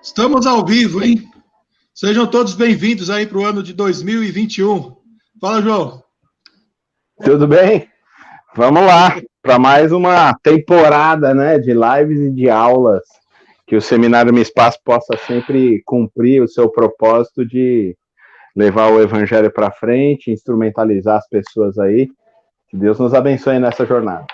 Estamos ao vivo, hein? Sejam todos bem-vindos aí para o ano de 2021. Fala, João. Tudo bem? Vamos lá para mais uma temporada, né, de lives e de aulas. Que o Seminário Me Espaço possa sempre cumprir o seu propósito de levar o evangelho para frente, instrumentalizar as pessoas aí. Que Deus nos abençoe nessa jornada.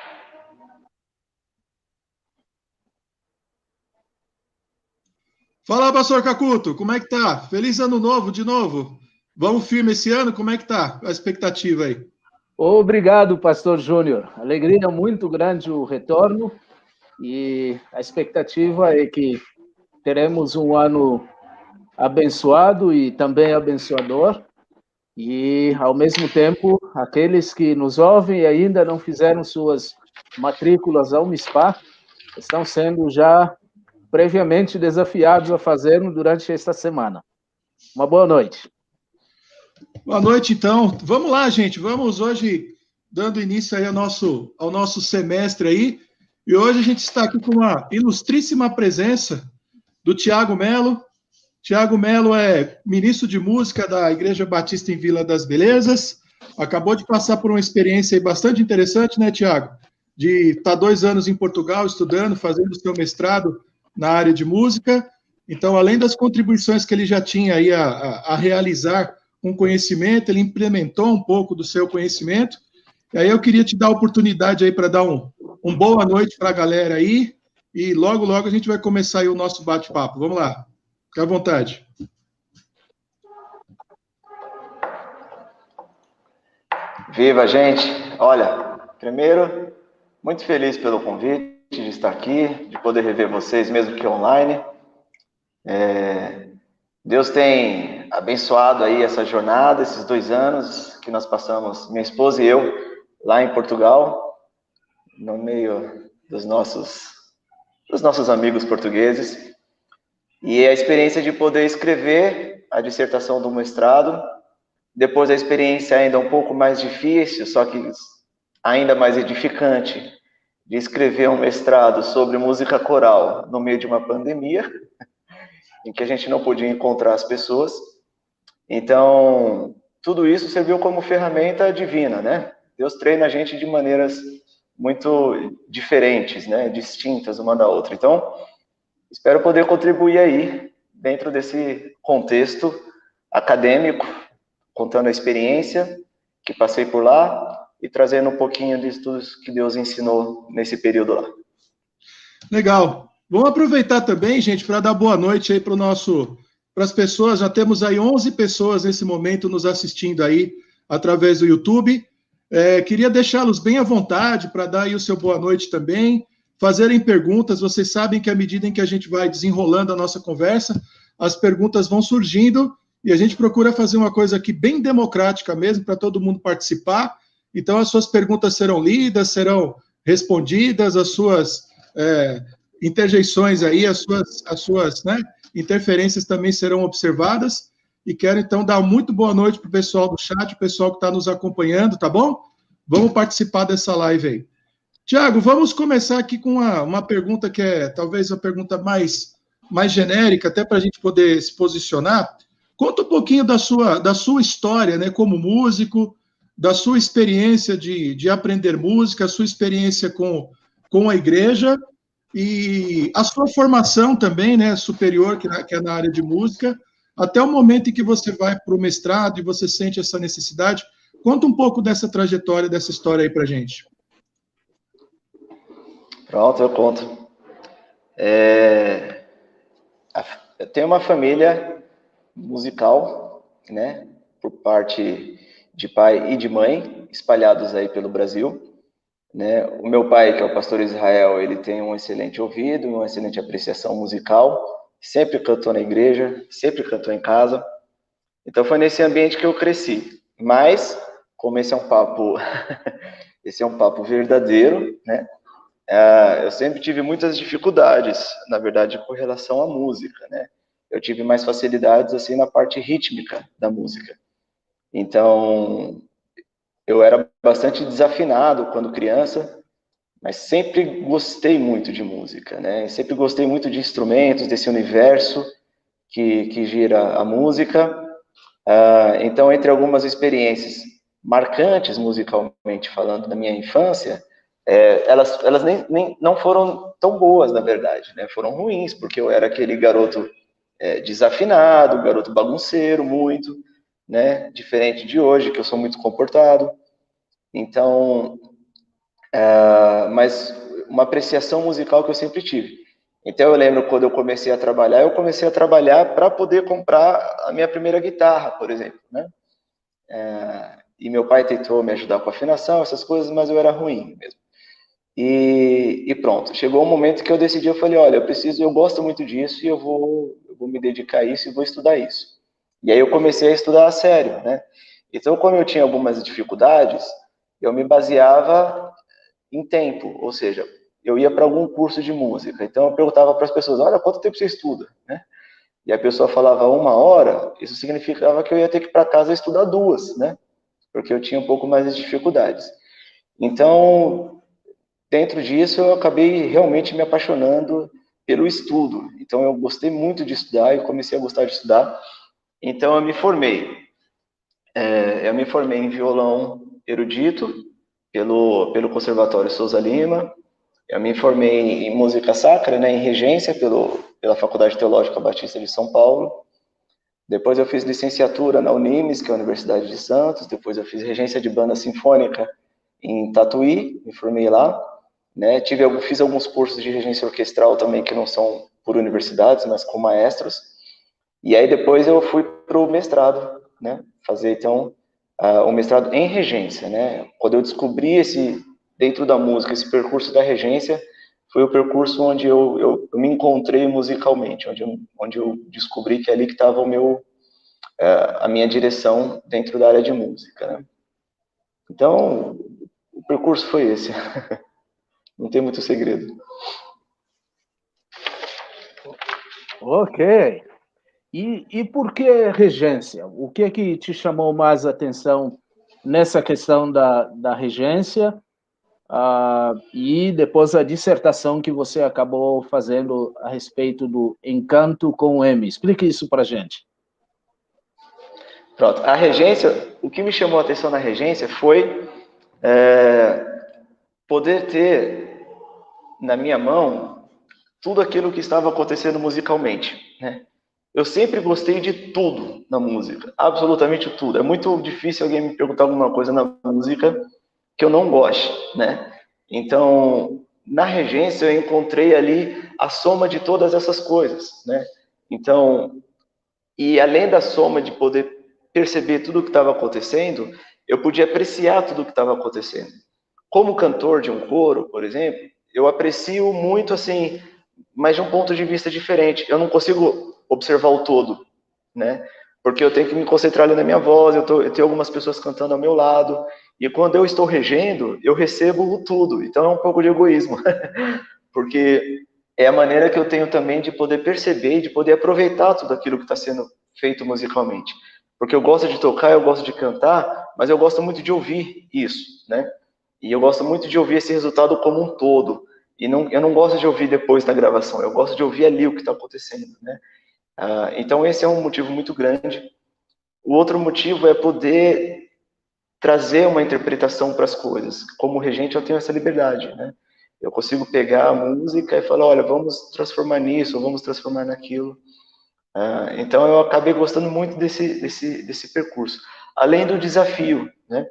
Fala, pastor Cacuto, como é que tá? Feliz ano novo de novo. Vamos firme esse ano? Como é que tá a expectativa aí? Obrigado, pastor Júnior. Alegria muito grande o retorno e a expectativa é que teremos um ano abençoado e também abençoador. E, ao mesmo tempo, aqueles que nos ouvem e ainda não fizeram suas matrículas ao MISPA estão sendo já previamente desafiados a fazerem durante esta semana. Uma boa noite. Boa noite, então. Vamos lá, gente. Vamos hoje dando início aí ao nosso semestre aí. E hoje a gente está aqui com uma ilustríssima presença do Tiago Melo. Tiago Melo é ministro de música da Igreja Batista em Vila das Belezas. Acabou de passar por uma experiência bastante interessante, né, Tiago? De estar 2 anos em Portugal estudando, fazendo o seu mestrado na área de música. Então, além das contribuições que ele já tinha aí a realizar com conhecimento, ele implementou um pouco do seu conhecimento. E aí eu queria te dar a oportunidade aí para dar um boa noite para a galera aí. E logo, logo a gente vai começar aí o nosso bate-papo. Vamos lá. Fique à vontade. Viva, gente! Olha, primeiro, muito feliz pelo convite de estar aqui, de poder rever vocês, mesmo que online. Deus tem abençoado aí essa jornada, esses 2 anos que nós passamos, minha esposa e eu, lá em Portugal, no meio dos nossos amigos portugueses. E a experiência de poder escrever a dissertação do mestrado, depois a experiência ainda um pouco mais difícil, só que ainda mais edificante, de escrever um mestrado sobre música coral no meio de uma pandemia, em que a gente não podia encontrar as pessoas. Então, tudo isso serviu como ferramenta divina, né? Deus treina a gente de maneiras muito diferentes, né? Distintas uma da outra. Então, espero poder contribuir aí, dentro desse contexto acadêmico, contando a experiência que passei por lá e trazendo um pouquinho de estudos que Deus ensinou nesse período lá. Legal. Vamos aproveitar também, gente, para dar boa noite aí para as pessoas. Já temos aí 11 pessoas nesse momento nos assistindo aí através do YouTube. Queria deixá-los bem à vontade para dar aí o seu boa noite também, fazerem perguntas. Vocês sabem que à medida em que a gente vai desenrolando a nossa conversa, as perguntas vão surgindo e a gente procura fazer uma coisa aqui bem democrática mesmo, para todo mundo participar. Então, as suas perguntas serão lidas, serão respondidas, as suas interjeições aí, as suas interferências também serão observadas. E quero, então, dar muito boa noite para o pessoal do chat, o pessoal que está nos acompanhando, tá bom? Vamos participar dessa live aí. Tiago, vamos começar aqui com uma pergunta que é talvez a pergunta mais genérica, até para a gente poder se posicionar. Conta um pouquinho da sua história, né, como músico, da sua experiência de aprender música, a sua experiência com a igreja e a sua formação também, né, superior, que é na área de música, até o momento em que você vai para o mestrado e você sente essa necessidade. Conta um pouco dessa trajetória, dessa história aí para a gente. Pronto, eu conto. Eu tenho uma família musical, né, por parte de pai e de mãe, espalhados aí pelo Brasil, né? O meu pai, que é o pastor Israel, ele tem um excelente ouvido, uma excelente apreciação musical, sempre cantou na igreja, sempre cantou em casa. Então foi nesse ambiente que eu cresci. Mas, como esse é um papo, esse é um papo verdadeiro, né? Eu sempre tive muitas dificuldades, na verdade, com relação à música, né? Eu tive mais facilidades, assim, na parte rítmica da música. Então, eu era bastante desafinado quando criança, mas sempre gostei muito de música, né? Sempre gostei muito de instrumentos, desse universo que gira a música. Então, entre algumas experiências marcantes musicalmente falando da minha infância, elas nem não foram tão boas, na verdade, né? Foram ruins, porque eu era aquele garoto desafinado, garoto bagunceiro, muito, né? Diferente de hoje, que eu sou muito comportado. Então, mas uma apreciação musical que eu sempre tive. Então eu lembro quando eu comecei a trabalhar para poder comprar a minha primeira guitarra, por exemplo, né? E meu pai tentou me ajudar com a afinação, essas coisas, mas eu era ruim mesmo. E pronto, chegou um momento que eu decidi, eu falei, olha, eu gosto muito disso e eu vou me dedicar a isso e vou estudar isso. E aí eu comecei a estudar a sério, né? Então, como eu tinha algumas dificuldades, eu me baseava em tempo, ou seja, eu ia para algum curso de música. Então, eu perguntava para as pessoas, olha, quanto tempo você estuda, né? E a pessoa falava 1 hora, isso significava que eu ia ter que ir para casa estudar 2, né? Porque eu tinha um pouco mais de dificuldades. Então, dentro disso, eu acabei realmente me apaixonando pelo estudo. Então, eu gostei muito de estudar e comecei a gostar de estudar. Então, eu me formei. Eu me formei em violão erudito pelo Conservatório Souza Lima. Eu me formei em música sacra, né, em regência pela Faculdade Teológica Batista de São Paulo. Depois eu fiz licenciatura na Unimes, que é a Universidade de Santos. Depois eu fiz regência de banda sinfônica em Tatuí, me formei lá. Né? Fiz alguns cursos de regência orquestral também, que não são por universidades, mas com maestros. E aí depois eu fui para o mestrado, né? Fazer então o mestrado em regência, né? Quando eu descobri dentro da música, esse percurso da regência, foi o percurso onde eu me encontrei musicalmente, onde eu descobri que é ali que estava a minha direção dentro da área de música, né? Então, o percurso foi esse. Não tem muito segredo. Ok. E por que regência? O que é que te chamou mais atenção nessa questão da regência? E depois a dissertação que você acabou fazendo a respeito do encanto com o M. Explique isso para a gente. Pronto. A regência, o que me chamou a atenção na regência foi poder ter na minha mão tudo aquilo que estava acontecendo musicalmente, né? Eu sempre gostei de tudo na música, absolutamente tudo. É muito difícil alguém me perguntar alguma coisa na música que eu não goste, né? Então, na regência eu encontrei ali a soma de todas essas coisas, né? Então, e além da soma de poder perceber tudo o que estava acontecendo, eu podia apreciar tudo o que estava acontecendo. Como cantor de um coro, por exemplo, eu aprecio muito assim, mas de um ponto de vista diferente. Eu não consigo observar o todo, né? Porque eu tenho que me concentrar ali na minha voz, eu tenho algumas pessoas cantando ao meu lado, e quando eu estou regendo, eu recebo tudo. Então é um pouco de egoísmo, porque é a maneira que eu tenho também de poder perceber e de poder aproveitar tudo aquilo que está sendo feito musicalmente. Porque eu gosto de tocar, eu gosto de cantar, mas eu gosto muito de ouvir isso, né? E eu gosto muito de ouvir esse resultado como um todo. E eu não gosto de ouvir depois da gravação, eu gosto de ouvir ali o que está acontecendo, né? Então esse é um motivo muito grande. O outro motivo é poder trazer uma interpretação para as coisas. Como regente eu tenho essa liberdade, né? Eu consigo pegar a música e falar, olha, vamos transformar nisso, ou vamos transformar naquilo. Então eu acabei gostando muito desse percurso. Além do desafio, né?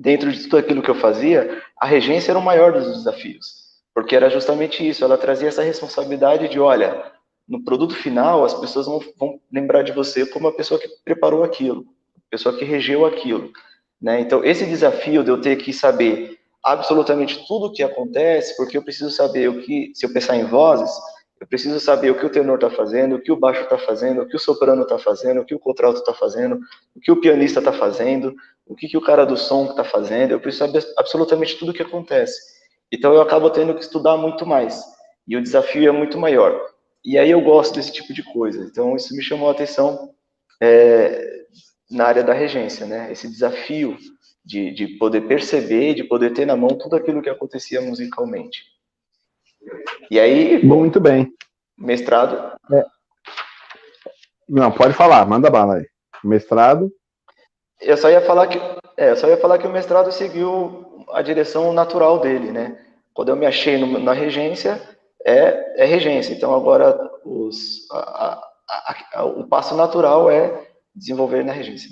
Dentro de tudo aquilo que eu fazia, a regência era o maior dos desafios. Porque era justamente isso, ela trazia essa responsabilidade de, olha, no produto final, as pessoas vão lembrar de você como a pessoa que preparou aquilo, a pessoa que regeu aquilo, né? Então, esse desafio de eu ter que saber absolutamente tudo o que acontece, porque eu preciso saber se eu pensar em vozes, eu preciso saber o que o tenor está fazendo, o que o baixo está fazendo, o que o soprano está fazendo, o que o contralto está fazendo, o que o pianista está fazendo, o que o cara do som está fazendo. Eu preciso saber absolutamente tudo o que acontece. Então eu acabo tendo que estudar muito mais. E o desafio é muito maior. E aí eu gosto desse tipo de coisa. Então isso me chamou a atenção na área da regência, né? Esse desafio de poder perceber, de poder ter na mão tudo aquilo que acontecia musicalmente. E aí... Muito bem. Mestrado... Não, pode falar, manda bala aí. Mestrado... Eu só ia falar que o mestrado seguiu a direção natural dele, né? Quando eu me achei na regência, é regência. Então, agora, o passo natural é desenvolver na regência.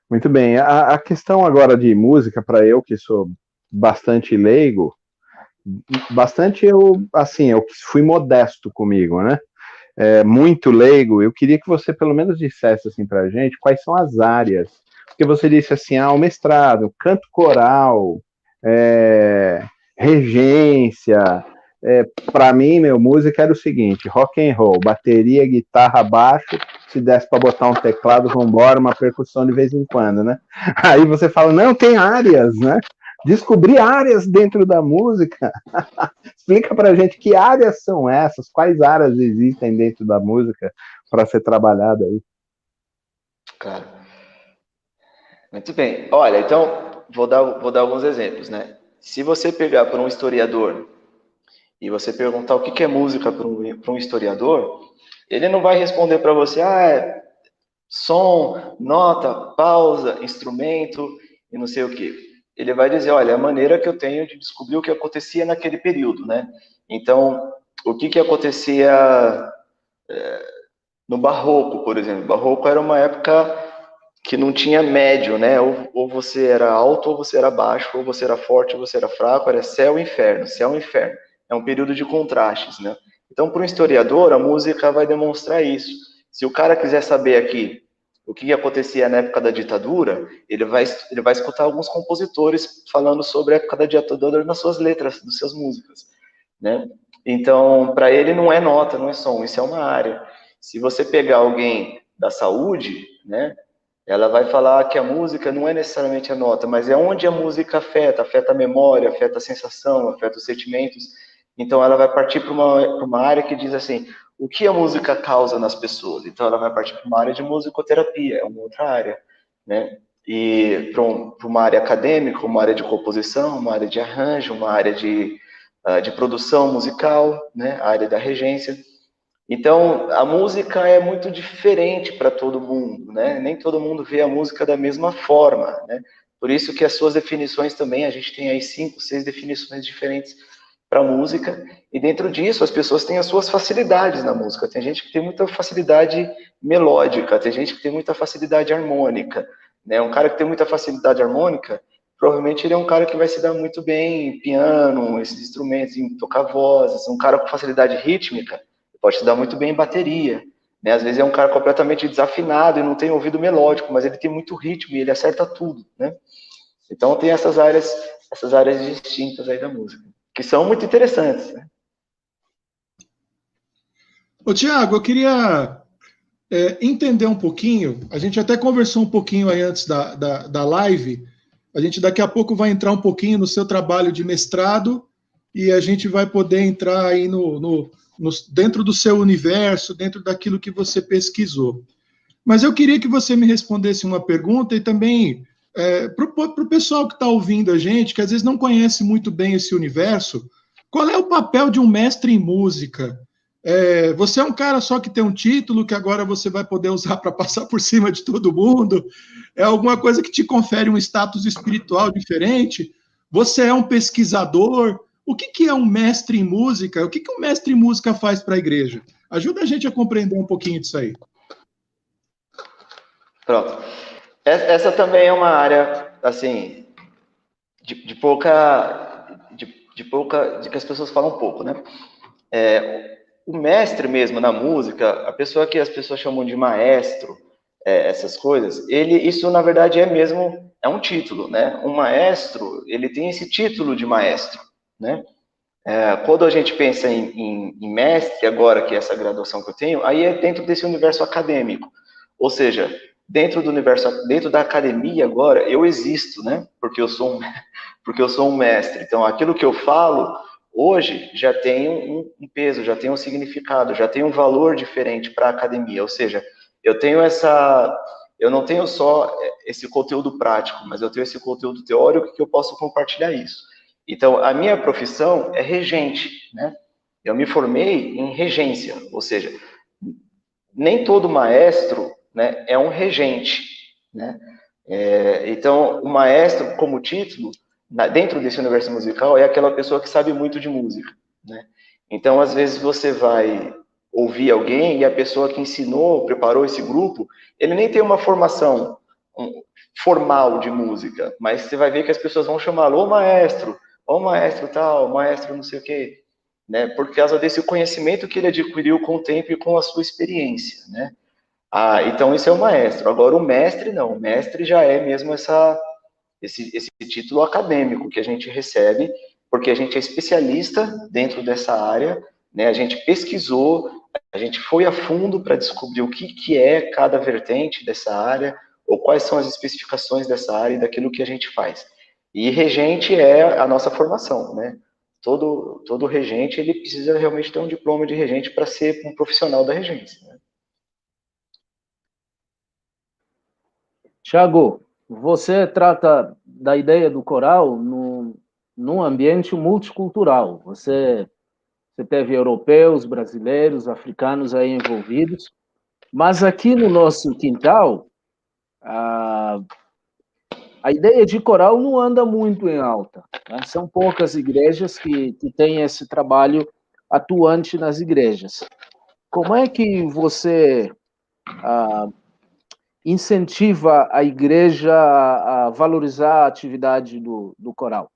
Muito bem. A questão agora de música, para eu que sou bastante leigo, eu fui modesto comigo, né? Muito leigo, eu queria que você pelo menos dissesse assim para a gente quais são as áreas, porque você disse assim, o mestrado, canto coral, regência, para mim, música era o seguinte, rock and roll, bateria, guitarra, baixo, se desse para botar um teclado, vambora, uma percussão de vez em quando, né? Aí você fala, não, tem áreas, né? Descobrir áreas dentro da música. Explica pra gente que áreas são essas, quais áreas existem dentro da música para ser trabalhada aí. Claro. Muito bem. Olha, então, vou dar alguns exemplos, né? Se você pegar para um historiador e você perguntar o que é música para um historiador, ele não vai responder para você, som, nota, pausa, instrumento e não sei o quê. Ele vai dizer, olha, a maneira que eu tenho de descobrir o que acontecia naquele período, né? Então, o que acontecia no Barroco, por exemplo. O Barroco era uma época que não tinha médio, né? Ou você era alto, ou você era baixo, ou você era forte, ou você era fraco, era céu e inferno, céu e inferno. É um período de contrastes, né? Então, para um historiador, a música vai demonstrar isso. Se o cara quiser saber aqui o que acontecia na época da ditadura, ele vai escutar alguns compositores falando sobre a época da ditadura nas suas letras, nas suas músicas, né? Então, para ele não é nota, não é som, isso é uma área. Se você pegar alguém da saúde, né, ela vai falar que a música não é necessariamente a nota, mas é onde a música afeta a memória, afeta a sensação, afeta os sentimentos. Então, ela vai partir para uma área que diz assim, o que a música causa nas pessoas? Então, ela vai partir para uma área de musicoterapia, é uma outra área, né? E para uma área acadêmica, uma área de composição, uma área de arranjo, uma área de produção musical, né? A área da regência. Então, a música é muito diferente para todo mundo, né? Nem todo mundo vê a música da mesma forma, né? Por isso que as suas definições também, a gente tem aí 5, 6 definições diferentes para a música, e dentro disso as pessoas têm as suas facilidades na música. Tem gente que tem muita facilidade melódica, tem gente que tem muita facilidade harmônica, né? Um cara que tem muita facilidade harmônica, provavelmente ele é um cara que vai se dar muito bem em piano, esses instrumentos, em tocar vozes. Um cara com facilidade rítmica pode se dar muito bem em bateria, né? Às vezes é um cara completamente desafinado e não tem ouvido melódico, mas ele tem muito ritmo e ele acerta tudo, né? Então tem essas áreas distintas aí da música, que são muito interessantes, né? Ô, Tiago, eu queria entender um pouquinho, a gente até conversou um pouquinho aí antes da live, a gente daqui a pouco vai entrar um pouquinho no seu trabalho de mestrado e a gente vai poder entrar aí dentro do seu universo, dentro daquilo que você pesquisou. Mas eu queria que você me respondesse uma pergunta e também para o pessoal que está ouvindo a gente, que às vezes não conhece muito bem esse universo, qual é o papel de um mestre em música? Você é um cara só que tem um título que agora você vai poder usar para passar por cima de todo mundo? É alguma coisa que te confere um status espiritual diferente? Você é um pesquisador? O que é um mestre em música? O que um mestre em música faz para a igreja? Ajuda a gente a compreender um pouquinho disso aí. Pronto. Essa também é uma área, assim, de que as pessoas falam pouco, né? O mestre mesmo na música, a pessoa que as pessoas chamam de maestro, essas coisas, isso na verdade é um título, né? Um maestro, ele tem esse título de maestro, né? Quando a gente pensa em mestre, agora que é essa graduação que eu tenho, aí é dentro desse universo acadêmico. Ou seja, dentro da academia agora, eu existo, né? Porque eu sou um mestre. Então, aquilo que eu falo hoje já tem um peso, já tem um significado, já tem um valor diferente para a academia. Ou seja, eu não tenho só esse conteúdo prático, mas eu tenho esse conteúdo teórico que eu posso compartilhar isso. Então, a minha profissão é regente, né? Eu me formei em regência, ou seja, nem todo maestro, né, é um regente, né? Então, o maestro, como título, dentro desse universo musical, é aquela pessoa que sabe muito de música, né? Então, às vezes, você vai ouvir alguém e a pessoa que ensinou, preparou esse grupo, ele nem tem uma formação formal de música, mas você vai ver que as pessoas vão chamá-lo, ô maestro tal, maestro não sei o quê, né? Por causa desse conhecimento que ele adquiriu com o tempo e com a sua experiência, né? Então isso é o maestro. Agora o mestre não, o mestre já é mesmo esse título acadêmico que a gente recebe, porque a gente é especialista dentro dessa área, né? A gente pesquisou, a gente foi a fundo para descobrir o que é cada vertente dessa área, ou quais são as especificações dessa área e daquilo que a gente faz. E regente é a nossa formação, né? Todo regente, ele precisa realmente ter um diploma de regente para ser um profissional da regência, né? Thiago, você trata da ideia do coral num ambiente multicultural. Você teve europeus, brasileiros, africanos aí envolvidos, mas aqui no nosso quintal, a ideia de coral não anda muito em alta, né? São poucas igrejas que têm esse trabalho atuante nas igrejas. Como é que você incentiva a igreja a valorizar a atividade do coral?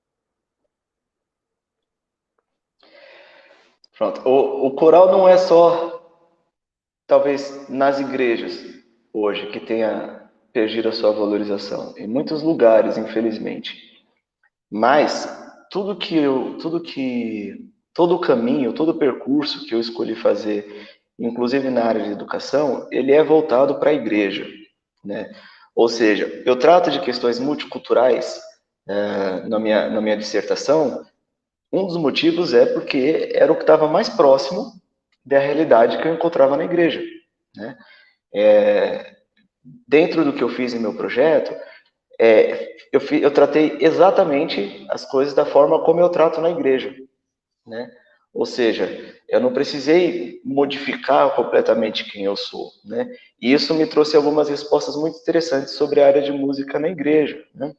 Pronto. O coral não é só, talvez, nas igrejas hoje que tenha perdido a sua valorização. Em muitos lugares, infelizmente. Mas todo o caminho, todo o percurso que eu escolhi fazer, inclusive na área de educação, ele é voltado para a igreja, né? Ou seja, eu trato de questões multiculturais na minha dissertação. Um dos motivos é porque era o que estava mais próximo da realidade que eu encontrava na igreja, né? Dentro do que eu fiz em meu projeto, eu tratei exatamente as coisas da forma como eu trato na igreja, né? Ou seja, eu não precisei modificar completamente quem eu sou, né? E isso me trouxe algumas respostas muito interessantes sobre a área de música na igreja, né?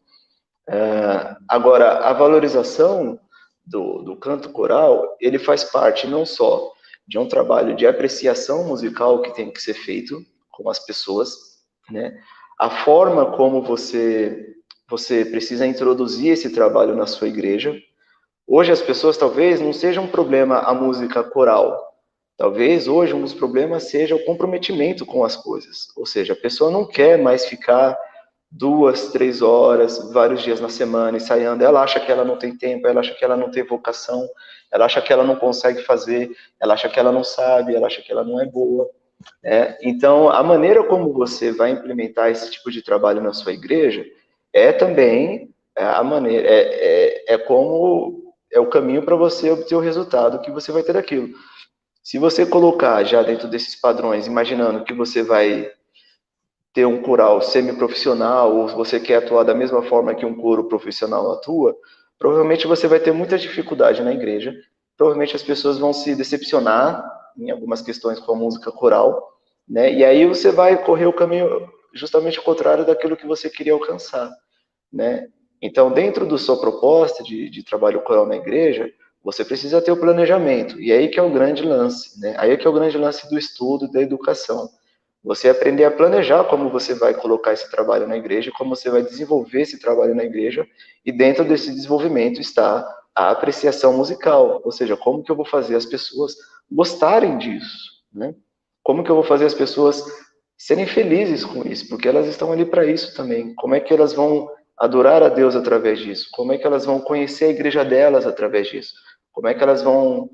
Agora, a valorização do canto coral, ele faz parte não só de um trabalho de apreciação musical que tem que ser feito com as pessoas, né? A forma como você precisa introduzir esse trabalho na sua igreja. Hoje as pessoas talvez não seja um problema a música coral. Talvez hoje um dos problemas seja o comprometimento com as coisas. Ou seja, a pessoa não quer mais ficar 2, 3 horas, vários dias na semana ensaiando. Ela acha que ela não tem tempo, ela acha que ela não tem vocação, ela acha que ela não consegue fazer, ela acha que ela não sabe, ela acha que ela não é boa. Então, a maneira como você vai implementar esse tipo de trabalho na sua igreja é também a maneira, como é o caminho para você obter o resultado que você vai ter daquilo. Se você colocar já dentro desses padrões, imaginando que você vai ter um coral semi-profissional, ou se você quer atuar da mesma forma que um coro profissional atua, provavelmente você vai ter muita dificuldade na igreja, provavelmente as pessoas vão se decepcionar em algumas questões com a música coral, né? E aí você vai correr o caminho justamente o contrário daquilo que você queria alcançar, né? Então, dentro da sua proposta de trabalho coral na igreja, você precisa ter o planejamento, e aí que é o grande lance, né? Aí é que é o grande lance do estudo, da educação. Você aprender a planejar como você vai colocar esse trabalho na igreja, como você vai desenvolver esse trabalho na igreja, e dentro desse desenvolvimento está a apreciação musical, ou seja, como que eu vou fazer as pessoas gostarem disso, né? Como que eu vou fazer as pessoas serem felizes com isso, porque elas estão ali para isso também. Como é que elas vão adorar a Deus através disso? Como é que elas vão conhecer a igreja delas através disso? Como é que elas vão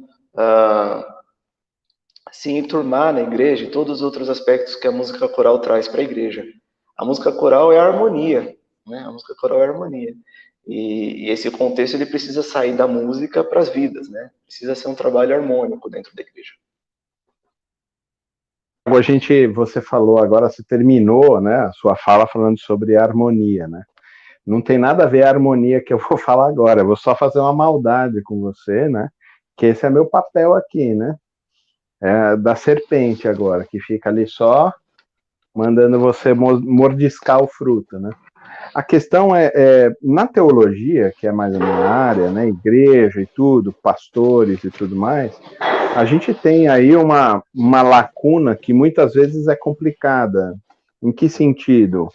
se enturmar na igreja e todos os outros aspectos que a música coral traz para a igreja. A música coral é a harmonia, né? A música coral é a harmonia. E esse contexto ele precisa sair da música para as vidas, né? Precisa ser um trabalho harmônico dentro da igreja. você falou agora, você terminou, né, a sua fala falando sobre harmonia, né? Não tem nada a ver a harmonia que eu vou falar agora, eu vou só fazer uma maldade com você, né? Que esse é meu papel aqui, né? Da serpente agora, que fica ali só mandando você mordiscar o fruto, né? A questão na teologia, que é mais a minha área, né, igreja e tudo, pastores e tudo mais, a gente tem aí uma lacuna que muitas vezes é complicada. Em que sentido?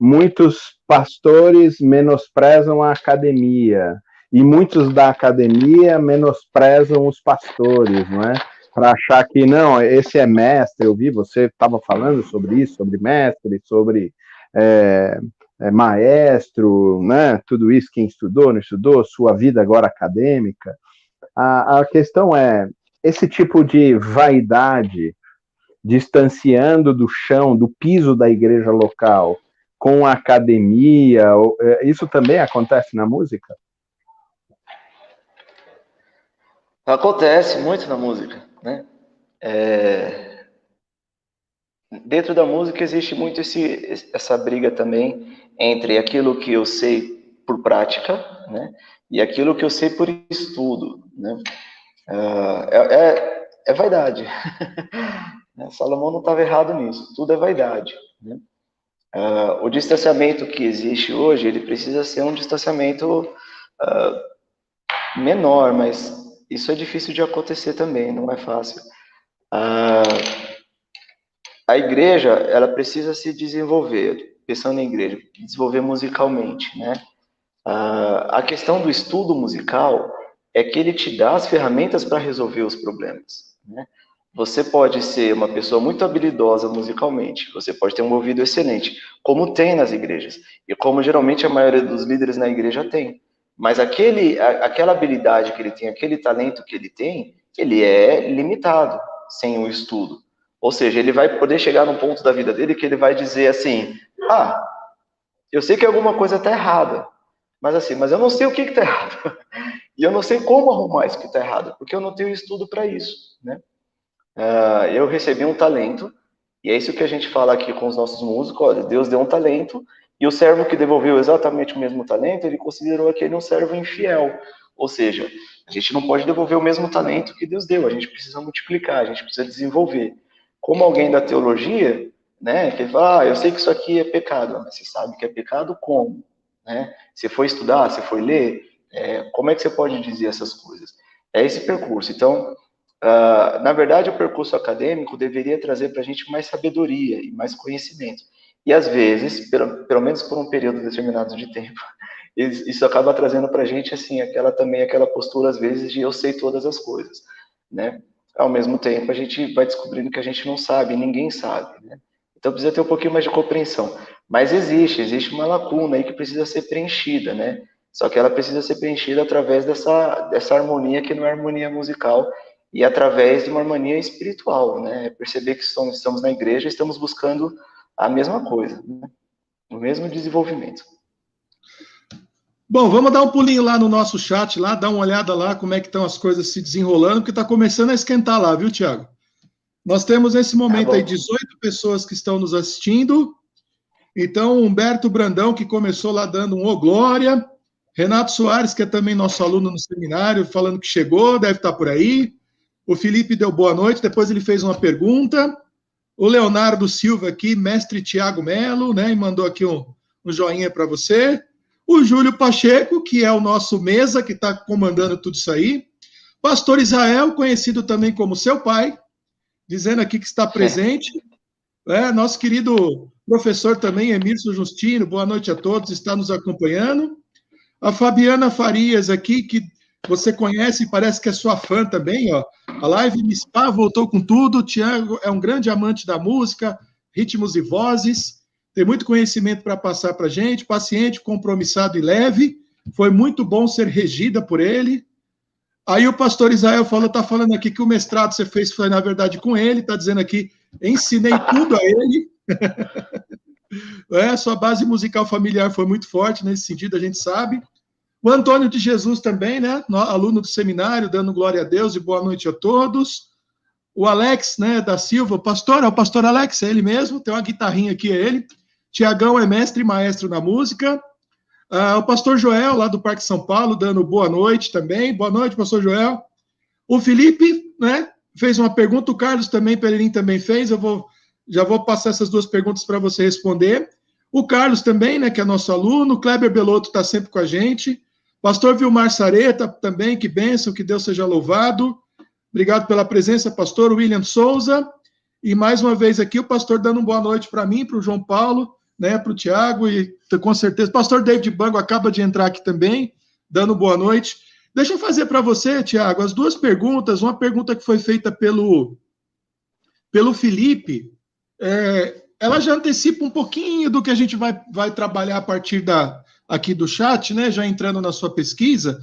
Muitos pastores menosprezam a academia, e muitos da academia menosprezam os pastores, não é? Para achar que, não, esse é mestre, eu vi, você estava falando sobre isso, sobre mestre, sobre maestro, né? Tudo isso, quem estudou, não estudou, sua vida agora acadêmica. A questão é, esse tipo de vaidade, distanciando do chão, do piso da igreja local, com a academia, isso também acontece na música? Acontece muito na música, né? Dentro da música existe muito essa briga também entre aquilo que eu sei por prática, né? E aquilo que eu sei por estudo, né? É vaidade. Salomão não estava errado nisso, tudo é vaidade, né? O distanciamento que existe hoje, ele precisa ser um distanciamento menor, mas isso é difícil de acontecer também, não é fácil. A igreja, ela precisa se desenvolver, pensando em igreja, desenvolver musicalmente, né? A questão do estudo musical é que ele te dá as ferramentas para resolver os problemas, né? Você pode ser uma pessoa muito habilidosa musicalmente, você pode ter um ouvido excelente, como tem nas igrejas, e como geralmente a maioria dos líderes na igreja tem. Mas aquela habilidade que ele tem, aquele talento que ele tem, ele é limitado sem o estudo. Ou seja, ele vai poder chegar num ponto da vida dele que ele vai dizer assim, eu sei que alguma coisa está errada, mas eu não sei o que está errado. E eu não sei como arrumar isso que está errado, porque eu não tenho estudo para isso, né? Eu recebi um talento, e é isso que a gente fala aqui com os nossos músicos, olha, Deus deu um talento, e o servo que devolveu exatamente o mesmo talento, ele considerou aquele um servo infiel. Ou seja, a gente não pode devolver o mesmo talento que Deus deu, a gente precisa multiplicar, a gente precisa desenvolver. Como alguém da teologia, né, que fala, eu sei que isso aqui é pecado, mas você sabe que é pecado como? Né? Você foi estudar, você foi ler, como é que você pode dizer essas coisas? É esse percurso. Então, na verdade, o percurso acadêmico deveria trazer para a gente mais sabedoria e mais conhecimento. E às vezes, pelo menos por um período determinado de tempo, isso acaba trazendo para a gente assim, aquela postura às vezes de eu sei todas as coisas, né? Ao mesmo tempo, a gente vai descobrindo que a gente não sabe, ninguém sabe, né? Então precisa ter um pouquinho mais de compreensão. Mas existe uma lacuna aí que precisa ser preenchida, né? Só que ela precisa ser preenchida através dessa harmonia que não é harmonia musical, e através de uma harmonia espiritual, né? Perceber que estamos na igreja e estamos buscando a mesma coisa, né? O mesmo desenvolvimento. Bom, vamos dar um pulinho lá no nosso chat, lá, dar uma olhada lá como é que estão as coisas se desenrolando, porque está começando a esquentar lá, viu, Tiago? Nós temos nesse momento aí 18 pessoas que estão nos assistindo. Então, Humberto Brandão, que começou lá dando um ô glória. Renato Soares, que é também nosso aluno no seminário, falando que chegou, deve estar por aí. O Felipe deu boa noite, depois ele fez uma pergunta. O Leonardo Silva aqui, mestre Tiago Melo, né, e mandou aqui um joinha para você. O Júlio Pacheco, que é o nosso mesa, que está comandando tudo isso aí. Pastor Israel, conhecido também como seu pai, dizendo aqui que está presente. Nosso querido professor também, Emílio Justino, boa noite a todos, está nos acompanhando. A Fabiana Farias aqui, que você conhece e parece que é sua fã também, ó. A Live Mispa voltou com tudo. O Tiago é um grande amante da música, ritmos e vozes. Tem muito conhecimento para passar para a gente. Paciente, compromissado e leve. Foi muito bom ser regida por ele. Aí o pastor Israel está falando aqui que o mestrado você fez foi, na verdade, com ele. Está dizendo aqui, ensinei tudo a ele. Sua base musical familiar foi muito forte nesse sentido, a gente sabe. O Antônio de Jesus também, né? Aluno do seminário, dando glória a Deus e boa noite a todos. O Alex, né, da Silva, é o pastor Alex, é ele mesmo, tem uma guitarrinha aqui, é ele. Tiagão é mestre e maestro na música. O pastor Joel, lá do Parque São Paulo, dando boa noite também. Boa noite, pastor Joel. O Felipe, né, fez uma pergunta, o Carlos também, Pereira também fez, já vou passar essas duas perguntas para você responder. O Carlos também, né, que é nosso aluno, o Kleber Belotto está sempre com a gente. Pastor Vilmar Sareta também, que bênção, que Deus seja louvado. Obrigado pela presença, pastor William Souza. E mais uma vez aqui, o pastor dando uma boa noite para mim, para o João Paulo, né, para o Tiago, e com certeza, o pastor David Bango acaba de entrar aqui também, dando boa noite. Deixa eu fazer para você, Tiago, as duas perguntas. Uma pergunta que foi feita pelo Felipe, ela já antecipa um pouquinho do que a gente vai trabalhar a partir aqui do chat, né, já entrando na sua pesquisa.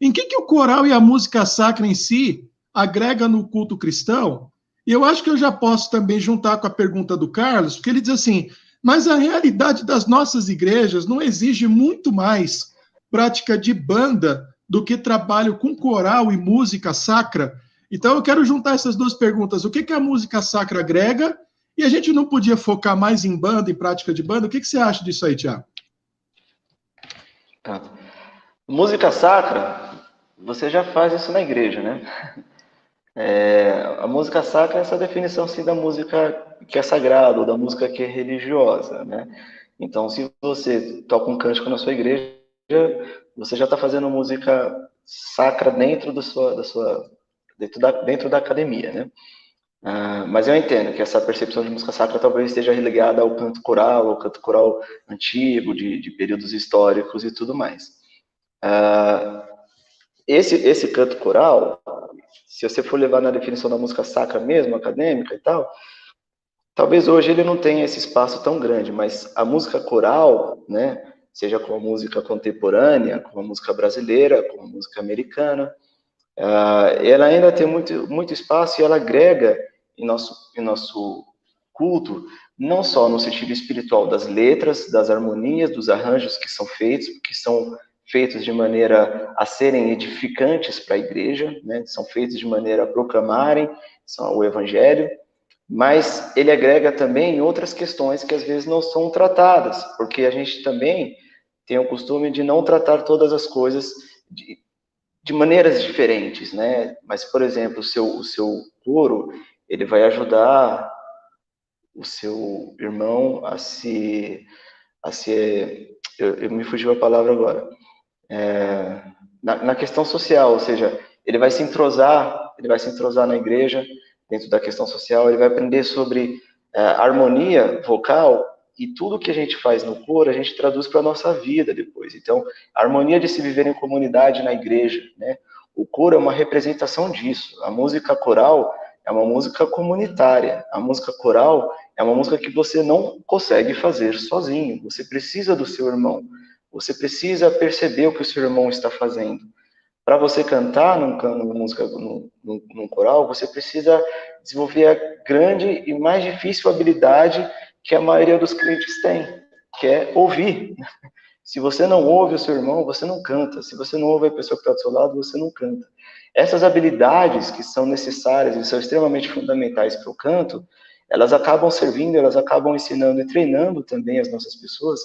Em que o coral e a música sacra em si agrega no culto cristão? E eu acho que eu já posso também juntar com a pergunta do Carlos, porque ele diz assim, mas a realidade das nossas igrejas não exige muito mais prática de banda do que trabalho com coral e música sacra. Então eu quero juntar essas duas perguntas. O que a música sacra agrega? E a gente não podia focar mais em banda, em prática de banda? O que você acha disso aí, Tiago? Tá. Música sacra, você já faz isso na igreja, né? A música sacra é essa definição assim, da música que é sagrada, ou da música que é religiosa, né? Então, se você toca um cântico na sua igreja, você já está fazendo música sacra dentro dentro da academia, né? Mas eu entendo que essa percepção de música sacra talvez esteja ligada ao canto coral antigo, de períodos históricos e tudo mais. Esse canto coral, se você for levar na definição da música sacra mesmo, acadêmica e tal, talvez hoje ele não tenha esse espaço tão grande, mas a música coral, né, seja com a música contemporânea, com a música brasileira, com a música americana, ela ainda tem muito espaço e ela agrega em nosso culto, não só no sentido espiritual das letras, das harmonias, dos arranjos que são feitos de maneira a serem edificantes para a igreja, né? São feitos de maneira a proclamarem o evangelho, mas ele agrega também outras questões que às vezes não são tratadas, porque a gente também tem o costume de não tratar todas as coisas de maneiras diferentes, né? Mas, por exemplo, o seu coro, ele vai ajudar o seu irmão eu me fugiu a palavra agora, na questão social, ou seja, ele vai se entrosar na igreja, dentro da questão social, ele vai aprender sobre harmonia vocal, e tudo que a gente faz no coro, a gente traduz para a nossa vida depois. Então, a harmonia de se viver em comunidade na igreja, né? O coro é uma representação disso. A música coral é uma música comunitária. A música coral é uma música que você não consegue fazer sozinho. Você precisa do seu irmão. Você precisa perceber o que o seu irmão está fazendo. Para você cantar num coral, você precisa desenvolver a grande e mais difícil habilidade que a maioria dos crentes tem, que é ouvir. Se você não ouve o seu irmão, você não canta. Se você não ouve a pessoa que está do seu lado, você não canta. Essas habilidades que são necessárias e são extremamente fundamentais para o canto, elas acabam servindo, elas acabam ensinando e treinando também as nossas pessoas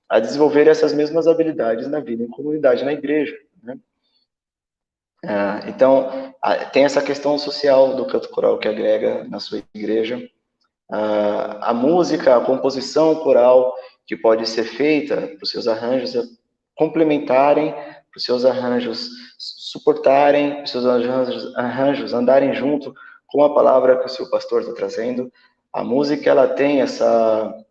a desenvolver essas mesmas habilidades na vida em comunidade, na igreja, né? Então, tem essa questão social do canto coral que agrega na sua igreja. A música, a composição coral que pode ser feita para os seus arranjos complementarem, para os seus arranjos suportarem, para os seus arranjos andarem junto com a palavra que o seu pastor está trazendo. A música, ela tem essa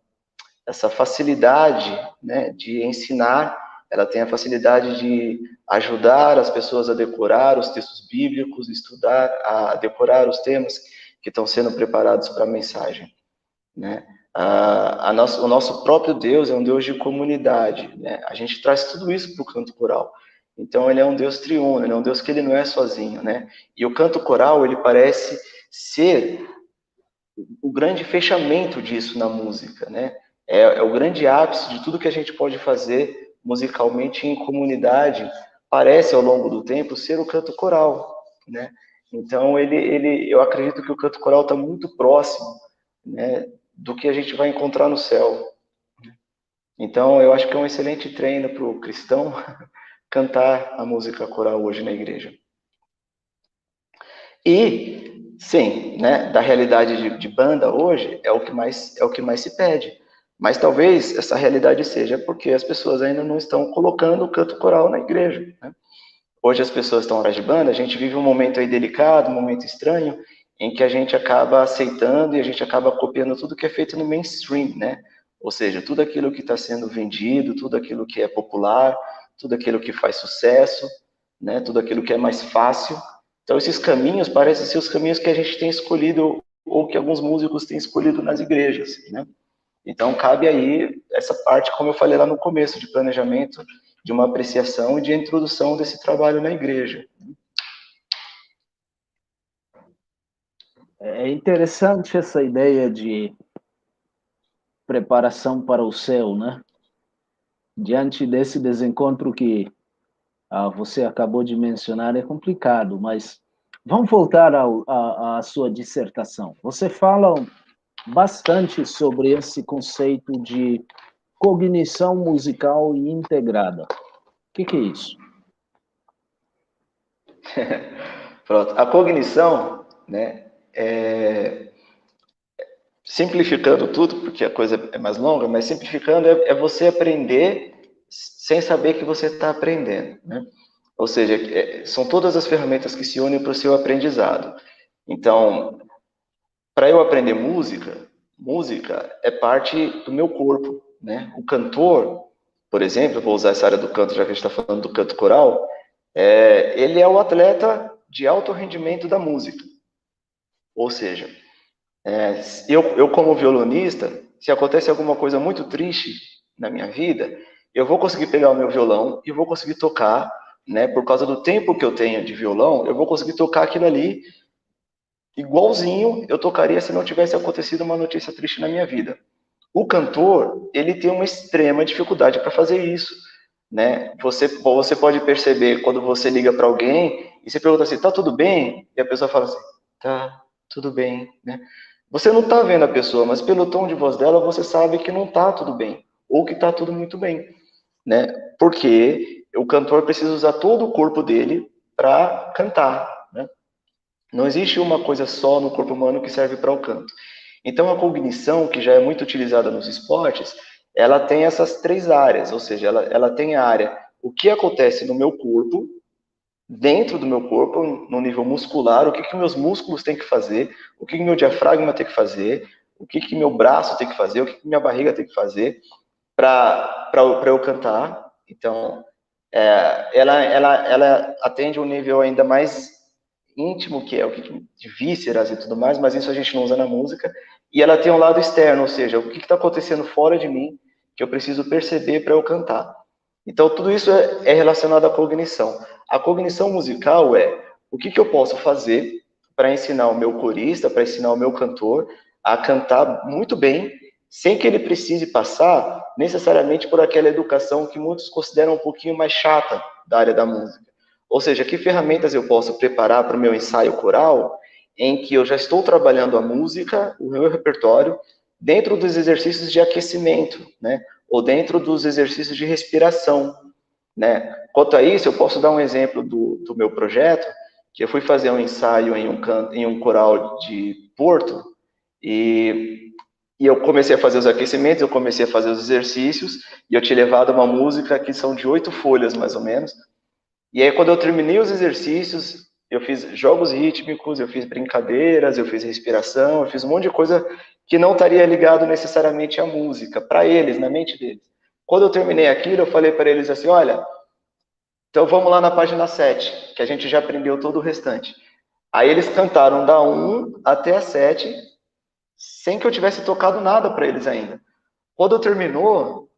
facilidade, né, de ensinar, ela tem a facilidade de ajudar as pessoas a decorar os textos bíblicos, estudar, a decorar os temas que estão sendo preparados para a mensagem, né? O nosso próprio Deus é um Deus de comunidade, né? A gente traz tudo isso para o canto coral. Então, ele é um Deus triuno, ele é um Deus que ele não é sozinho, né? E o canto coral, ele parece ser o grande fechamento disso na música, né? É o grande ápice de tudo que a gente pode fazer musicalmente em comunidade, parece ao longo do tempo ser o canto coral, né? Então, eu acredito que o canto coral está muito próximo, né, do que a gente vai encontrar no céu. Então, eu acho que é um excelente treino para o cristão cantar a música coral hoje na igreja. E, sim, né, da realidade de banda hoje, é o que mais se pede. Mas talvez essa realidade seja porque as pessoas ainda não estão colocando o canto coral na igreja, né? Hoje as pessoas estão atrás de banda, a gente vive um momento aí delicado, um momento estranho, em que a gente acaba aceitando e a gente acaba copiando tudo que é feito no mainstream, né? Ou seja, tudo aquilo que está sendo vendido, tudo aquilo que é popular, tudo aquilo que faz sucesso, né? Tudo aquilo que é mais fácil. Então esses caminhos parecem ser os caminhos que a gente tem escolhido ou que alguns músicos têm escolhido nas igrejas, né? Então cabe aí essa parte, como eu falei lá no começo, de planejamento, de uma apreciação e de introdução desse trabalho na igreja. É interessante essa ideia de preparação para o céu, né? Diante desse desencontro que você acabou de mencionar, é complicado, mas vamos voltar à sua dissertação. Você fala bastante sobre esse conceito de cognição musical integrada. O que é isso? Pronto. A cognição, né, simplificando tudo, porque a coisa é mais longa, mas simplificando é você aprender sem saber que você está aprendendo, né? Ou seja, são todas as ferramentas que se unem para o seu aprendizado. Então, para eu aprender música é parte do meu corpo, né? O cantor, por exemplo, vou usar essa área do canto, já que a gente está falando do canto coral, ele é o atleta de alto rendimento da música. Ou seja, eu como violonista, se acontece alguma coisa muito triste na minha vida, eu vou conseguir pegar o meu violão e vou conseguir tocar, né? Por causa do tempo que eu tenho de violão, eu vou conseguir tocar aquilo ali igualzinho eu tocaria se não tivesse acontecido uma notícia triste na minha vida. O cantor, ele tem uma extrema dificuldade para fazer isso, né? Você pode perceber quando você liga para alguém e você pergunta assim, tá tudo bem? E a pessoa fala assim, tá, tudo bem, né? Você não está vendo a pessoa, mas pelo tom de voz dela você sabe que não está tudo bem, ou que está tudo muito bem, né? Porque o cantor precisa usar todo o corpo dele para cantar, né? Não existe uma coisa só no corpo humano que serve para o canto. Então, a cognição, que já é muito utilizada nos esportes, ela tem essas três áreas, ou seja, ela tem a área, o que acontece no meu corpo, dentro do meu corpo, no nível muscular, o que meus músculos têm que fazer, o que meu diafragma tem que fazer, o que meu braço tem que fazer, o que minha barriga tem que fazer para eu cantar. Então, ela atende um nível ainda mais íntimo, que é o que de vísceras e tudo mais, mas isso a gente não usa na música. E ela tem um lado externo, ou seja, o que está acontecendo fora de mim que eu preciso perceber para eu cantar. Então, tudo isso é relacionado à cognição. A cognição musical é o que eu posso fazer para ensinar o meu corista, para ensinar o meu cantor a cantar muito bem, sem que ele precise passar necessariamente por aquela educação que muitos consideram um pouquinho mais chata da área da música. Ou seja, que ferramentas eu posso preparar para o meu ensaio coral, em que eu já estou trabalhando a música, o meu repertório, dentro dos exercícios de aquecimento, né? Ou dentro dos exercícios de respiração, né? Quanto a isso, eu posso dar um exemplo do meu projeto, que eu fui fazer um ensaio em um coral de Porto, e eu comecei a fazer os aquecimentos, eu comecei a fazer os exercícios, e eu tinha levado uma música que são de 8 folhas, mais ou menos. E aí, quando eu terminei os exercícios, eu fiz jogos rítmicos, eu fiz brincadeiras, eu fiz respiração, eu fiz um monte de coisa que não estaria ligado necessariamente à música, para eles, na mente deles. Quando eu terminei aquilo, eu falei para eles assim, olha, então vamos lá na página 7, que a gente já aprendeu todo o restante. Aí eles cantaram da 1 até a 7, sem que eu tivesse tocado nada para eles ainda. Quando terminou,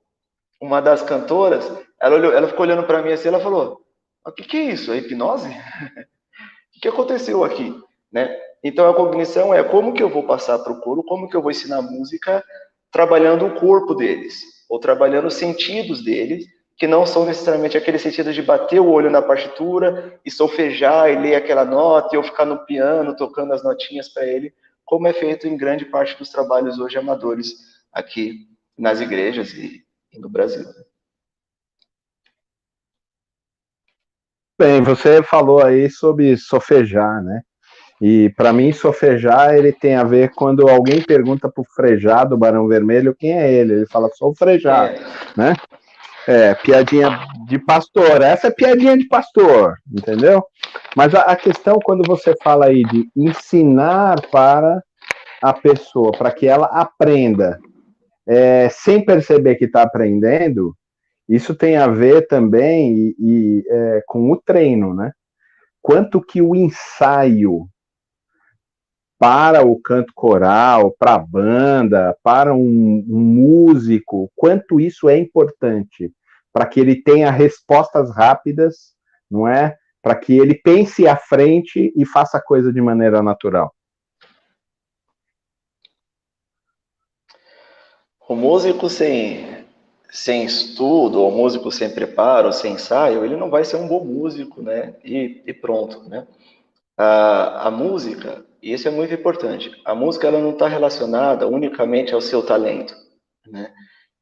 uma das cantoras, ela ficou olhando para mim assim, ela falou, o que é isso? É hipnose? O que aconteceu aqui? Né? Então a cognição é como que eu vou passar para o coro, como que eu vou ensinar música trabalhando o corpo deles, ou trabalhando os sentidos deles, que não são necessariamente aquele sentido de bater o olho na partitura e solfejar e ler aquela nota, e eu ficar no piano tocando as notinhas para ele, como é feito em grande parte dos trabalhos hoje amadores aqui nas igrejas e no Brasil. Bem, você falou aí sobre sofejar, né? E para mim, sofejar, ele tem a ver quando alguém pergunta pro Frejá do Barão Vermelho quem é ele. Ele fala, sou o Frejá, né? Piadinha de pastor. Essa é piadinha de pastor, entendeu? Mas a questão, quando você fala aí de ensinar para a pessoa, para que ela aprenda, sem perceber que está aprendendo, isso tem a ver também com o treino, né? Quanto que o ensaio para o canto coral, para a banda, para um músico, quanto isso é importante para que ele tenha respostas rápidas, não é? Para que ele pense à frente e faça a coisa de maneira natural. O músico sem estudo, ou músico sem preparo, sem ensaio, ele não vai ser um bom músico, né? E pronto, né? A música, e isso é muito importante, a música ela não está relacionada unicamente ao seu talento, né?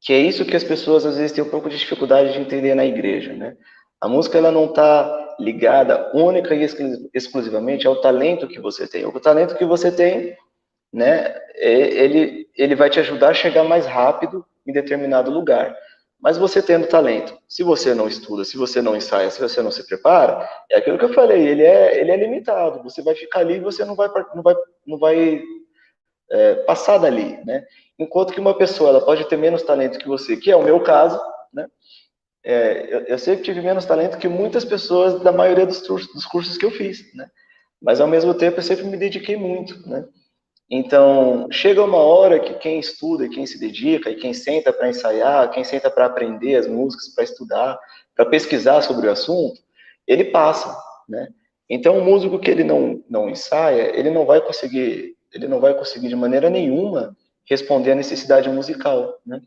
Que é isso que as pessoas às vezes têm um pouco de dificuldade de entender na igreja, né? A música ela não está ligada única e exclusivamente ao talento que você tem. O talento que você tem, né? Ele vai te ajudar a chegar mais rápido em determinado lugar. Mas você tendo talento, se você não estuda, se você não ensaia, se você não se prepara, é aquilo que eu falei, ele é limitado. Você vai ficar ali e você não vai passar dali, né? Enquanto que uma pessoa ela pode ter menos talento que você, que é o meu caso, né? Eu sempre tive menos talento que muitas pessoas da maioria dos cursos que eu fiz, né? Mas ao mesmo tempo eu sempre me dediquei muito, né? Então, chega uma hora que quem estuda, quem se dedica, e quem senta para ensaiar, quem senta para aprender as músicas, para estudar, para pesquisar sobre o assunto, ele passa, né? Então, o músico que ele não ensaia, ele não vai conseguir de maneira nenhuma responder à necessidade musical, né?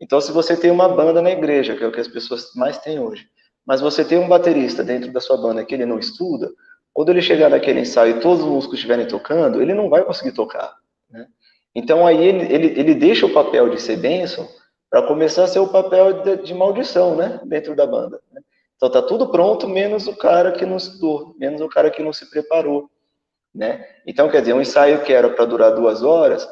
Então, se você tem uma banda na igreja, que é o que as pessoas mais têm hoje, mas você tem um baterista dentro da sua banda que ele não estuda, quando ele chegar naquele ensaio e todos os músicos estiverem tocando, ele não vai conseguir tocar, né? Então aí ele deixa o papel de ser bênção para começar a ser o papel de maldição, né? Dentro da banda, né? Então tá tudo pronto, menos o cara que não estudou, menos o cara que não se preparou, né? Então, quer dizer, um ensaio que era para durar 2 horas,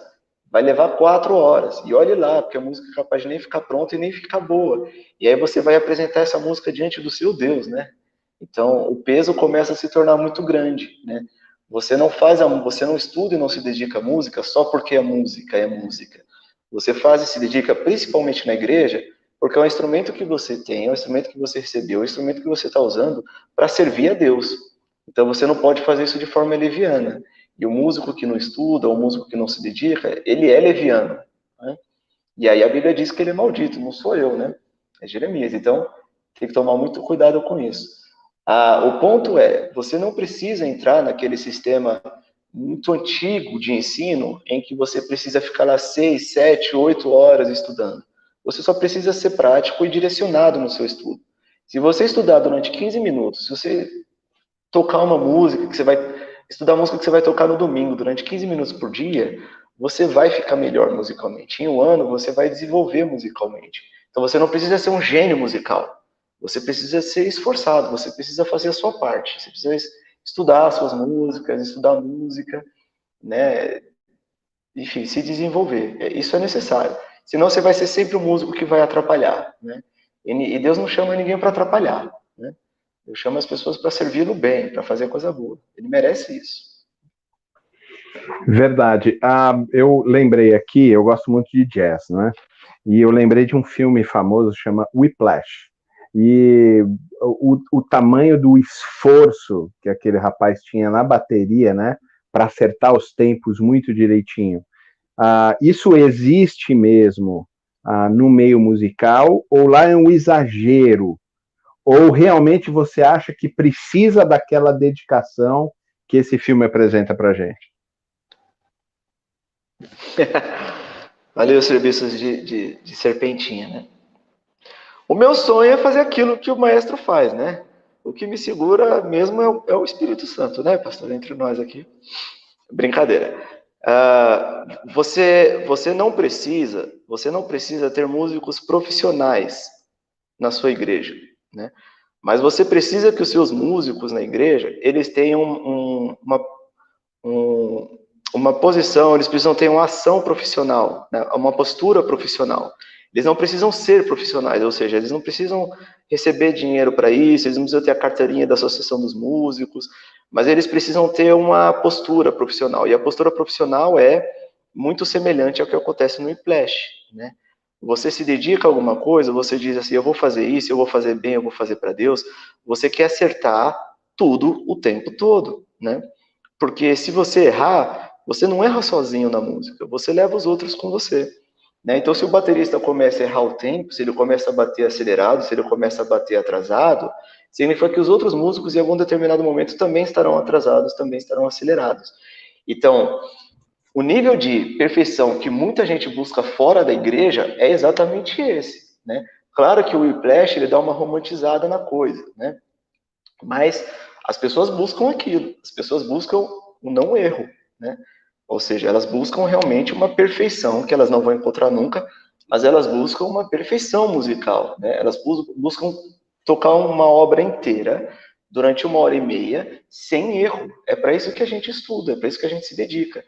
vai levar 4 horas. E olhe lá, porque a música é capaz de nem ficar pronta e nem ficar boa. E aí você vai apresentar essa música diante do seu Deus, né? Então, o peso começa a se tornar muito grande, né? Você não estuda e não se dedica à música só porque a música é música. Você faz e se dedica principalmente na igreja porque é um instrumento que você tem, é um instrumento que você recebeu, é um instrumento que você está usando para servir a Deus. Então, você não pode fazer isso de forma leviana. E o músico que não estuda, o músico que não se dedica, ele é leviano, né? E aí a Bíblia diz que ele é maldito, não sou eu, né? É Jeremias. Então, tem que tomar muito cuidado com isso. O ponto é, você não precisa entrar naquele sistema muito antigo de ensino em que você precisa ficar lá 6, 7, 8 horas estudando. Você só precisa ser prático e direcionado no seu estudo. Se você estudar durante 15 minutos, se você tocar uma música, que você vai estudar música que você vai tocar no domingo durante 15 minutos por dia, você vai ficar melhor musicalmente. Em um ano, você vai desenvolver musicalmente. Então, você não precisa ser um gênio musical. Você precisa ser esforçado, você precisa fazer a sua parte. Você precisa estudar as suas músicas, estudar música, né? Enfim, se desenvolver. Isso é necessário. Senão você vai ser sempre o músico que vai atrapalhar, né? E Deus não chama ninguém para atrapalhar, né? Eu chamo as pessoas para servi-lo bem, para fazer coisa boa. Ele merece isso. Verdade. Eu lembrei aqui, eu gosto muito de jazz, né? E eu lembrei de um filme famoso, chama Whiplash. E o tamanho do esforço que aquele rapaz tinha na bateria, né? Para acertar os tempos muito direitinho. Isso existe mesmo no meio musical, ou lá é um exagero? Ou realmente você acha que precisa daquela dedicação que esse filme apresenta para a gente? Valeu os serviços de serpentinha, né? O meu sonho é fazer aquilo que o maestro faz, né? O que me segura mesmo é o Espírito Santo, né, pastor? Entre nós aqui. Brincadeira. Você não precisa ter músicos profissionais na sua igreja, né? Mas você precisa que os seus músicos na igreja, eles tenham uma posição, eles precisam ter uma ação profissional, né? Uma postura profissional. Eles não precisam ser profissionais, ou seja, eles não precisam receber dinheiro para isso, eles não precisam ter a carteirinha da Associação dos Músicos, mas eles precisam ter uma postura profissional. E a postura profissional é muito semelhante ao que acontece no Whiplash, né? Você se dedica a alguma coisa, você diz assim, eu vou fazer isso, eu vou fazer bem, eu vou fazer para Deus. Você quer acertar tudo o tempo todo, né? Porque se você errar, você não erra sozinho na música, você leva os outros com você, né? Então, se o baterista começa a errar o tempo, se ele começa a bater acelerado, se ele começa a bater atrasado, significa que os outros músicos, em algum determinado momento, também estarão atrasados, também estarão acelerados. Então, o nível de perfeição que muita gente busca fora da igreja é exatamente esse, né? Claro que o Whiplash, ele dá uma romantizada na coisa, né? Mas as pessoas buscam aquilo, as pessoas buscam o não erro, né? Ou seja, elas buscam realmente uma perfeição que elas não vão encontrar nunca, mas elas buscam uma perfeição musical, né? Elas buscam tocar uma obra inteira durante 1h30 sem erro. É para isso que a gente estuda, é para isso que a gente se dedica.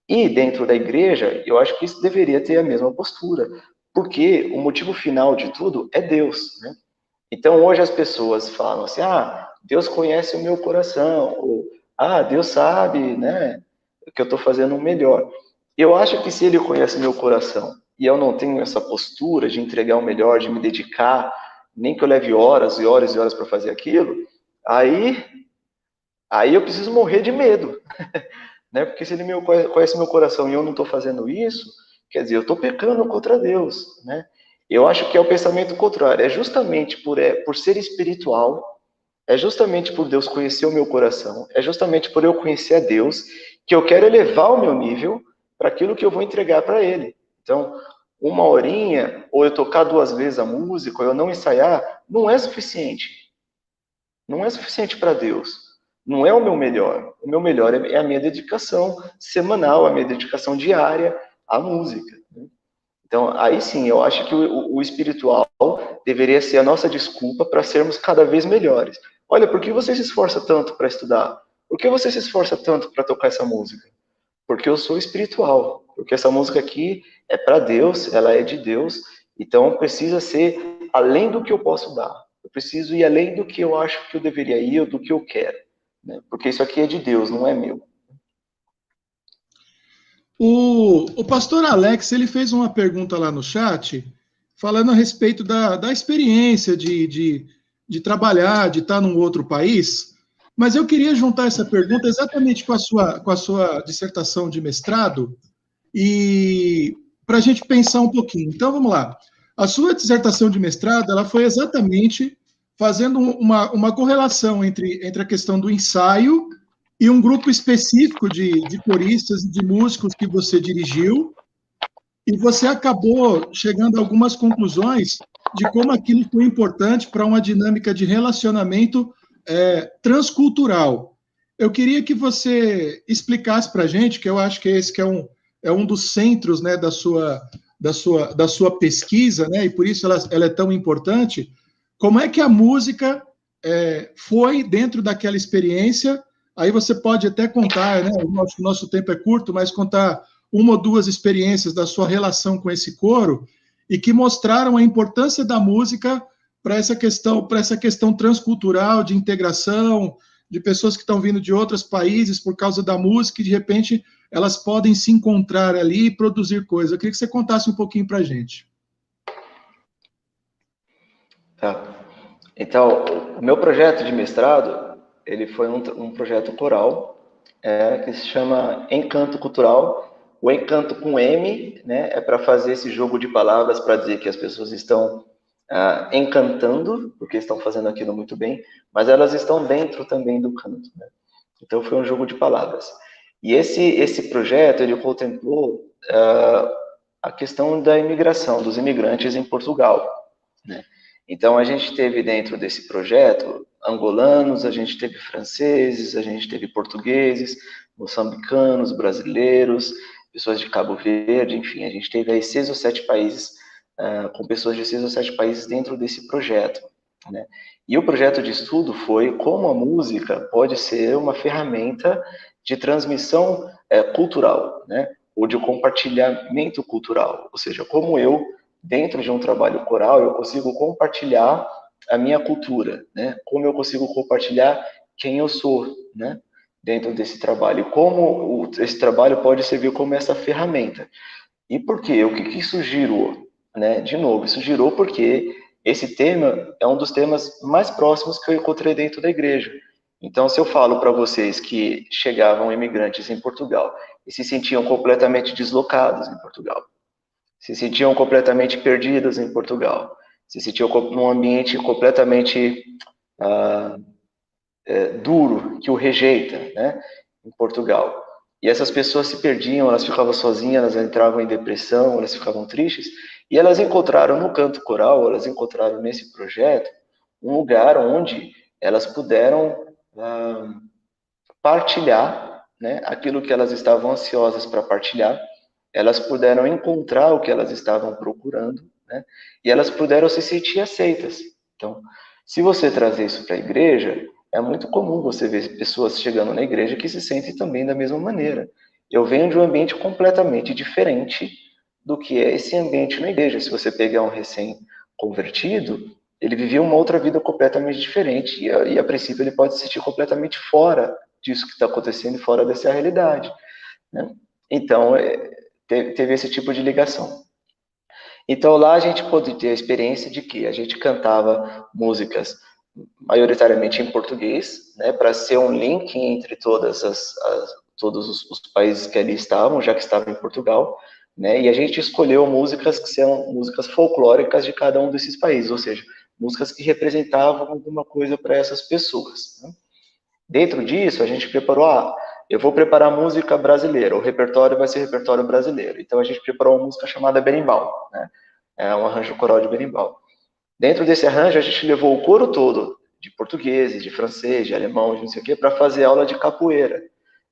E dentro da igreja, eu acho que isso deveria ter a mesma postura, porque o motivo final de tudo é Deus, né? Então hoje as pessoas falam assim, Deus conhece o meu coração, ou Deus sabe, né, que eu estou fazendo o melhor. Eu acho que se ele conhece o meu coração e eu não tenho essa postura de entregar o melhor, de me dedicar, nem que eu leve horas e horas e horas para fazer aquilo, aí eu preciso morrer de medo. Né? Porque se ele conhece meu coração e eu não estou fazendo isso, quer dizer, eu estou pecando contra Deus, né? Eu acho que é o pensamento contrário. É justamente por ser espiritual, é justamente por Deus conhecer o meu coração, é justamente por eu conhecer a Deus que eu quero elevar o meu nível para aquilo que eu vou entregar para Ele. Então, 1 horinha, ou eu tocar 2 vezes a música, ou eu não ensaiar, não é suficiente. Não é suficiente para Deus. Não é o meu melhor. O meu melhor é a minha dedicação semanal, a minha dedicação diária à música. Então, aí sim, eu acho que o espiritual deveria ser a nossa desculpa para sermos cada vez melhores. Olha, por que você se esforça tanto para estudar? Por que você se esforça tanto para tocar essa música? Porque eu sou espiritual. Porque essa música aqui é para Deus, ela é de Deus. Então, precisa ser além do que eu posso dar. Eu preciso ir além do que eu acho que eu deveria ir ou do que eu quero. Né? Porque isso aqui é de Deus, não é meu. O pastor Alex, ele fez uma pergunta lá no chat, falando a respeito da experiência de trabalhar, de estar num outro país, mas eu queria juntar essa pergunta exatamente com a sua dissertação de mestrado, e para a gente pensar um pouquinho. Então, vamos lá. A sua dissertação de mestrado, ela foi exatamente fazendo uma correlação entre a questão do ensaio e um grupo específico de coristas e de músicos que você dirigiu, e você acabou chegando a algumas conclusões de como aquilo foi importante para uma dinâmica de relacionamento transcultural. Eu queria que você explicasse para a gente, que eu acho que esse que é um dos centros, né, da sua pesquisa, né, e por isso ela é tão importante, como é que a música foi dentro daquela experiência. Aí você pode até contar, né? O nosso tempo é curto, mas contar 1 ou 2 experiências da sua relação com esse coro e que mostraram a importância da música para essa questão transcultural, de integração, de pessoas que estão vindo de outros países por causa da música e, de repente, elas podem se encontrar ali e produzir coisas. Eu queria que você contasse um pouquinho para a gente. Tá. Então, o meu projeto de mestrado, ele foi um projeto coral, que se chama Encanto Cultural. O encanto com M, né, é para fazer esse jogo de palavras para dizer que as pessoas estão encantando, porque estão fazendo aquilo muito bem, mas elas estão dentro também do canto, né? Então foi um jogo de palavras. E esse projeto, ele contemplou a questão da imigração, dos imigrantes em Portugal, né? Então, a gente teve dentro desse projeto angolanos, a gente teve franceses, a gente teve portugueses, moçambicanos, brasileiros, pessoas de Cabo Verde, enfim, a gente teve aí 6 ou 7 países, com pessoas de 6 ou 7 países dentro desse projeto, né? E o projeto de estudo foi como a música pode ser uma ferramenta de transmissão cultural, né? Ou de compartilhamento cultural, ou seja, como eu, dentro de um trabalho coral, eu consigo compartilhar a minha cultura, né? Como eu consigo compartilhar quem eu sou, né? Dentro desse trabalho, e como esse trabalho pode servir como essa ferramenta. E por quê? O que isso girou? Né? De novo, isso girou porque esse tema é um dos temas mais próximos que eu encontrei dentro da igreja. Então, se eu falo para vocês que chegavam imigrantes em Portugal e se sentiam completamente deslocados em Portugal, se sentiam completamente perdidos em Portugal, se sentiam num ambiente completamente duro, que o rejeita, né, em Portugal. E essas pessoas se perdiam, elas ficavam sozinhas, elas entravam em depressão, elas ficavam tristes, e elas encontraram no canto coral, elas encontraram nesse projeto, um lugar onde elas puderam partilhar, né, aquilo que elas estavam ansiosas para partilhar, elas puderam encontrar o que elas estavam procurando, né, e elas puderam se sentir aceitas. Então, se você trazer isso para a igreja, é muito comum você ver pessoas chegando na igreja que se sentem também da mesma maneira. Eu venho de um ambiente completamente diferente do que é esse ambiente na igreja. Se você pegar um recém-convertido, ele vivia uma outra vida completamente diferente e a princípio ele pode se sentir completamente fora disso que está acontecendo e fora dessa realidade, né? Então, teve esse tipo de ligação. Então, lá a gente pôde ter a experiência de que a gente cantava músicas maioritariamente em português, né, para ser um link entre todos os países que ali estavam, já que estavam em Portugal, né, e a gente escolheu músicas que são músicas folclóricas de cada um desses países, ou seja, músicas que representavam alguma coisa para essas pessoas, né? Dentro disso, a gente preparou, eu vou preparar música brasileira, o repertório vai ser repertório brasileiro. Então, a gente preparou uma música chamada Berimbau, né? É um arranjo coral de berimbau. Dentro desse arranjo, a gente levou o coro todo, de português, de francês, de alemão, de não sei o quê, para fazer aula de capoeira.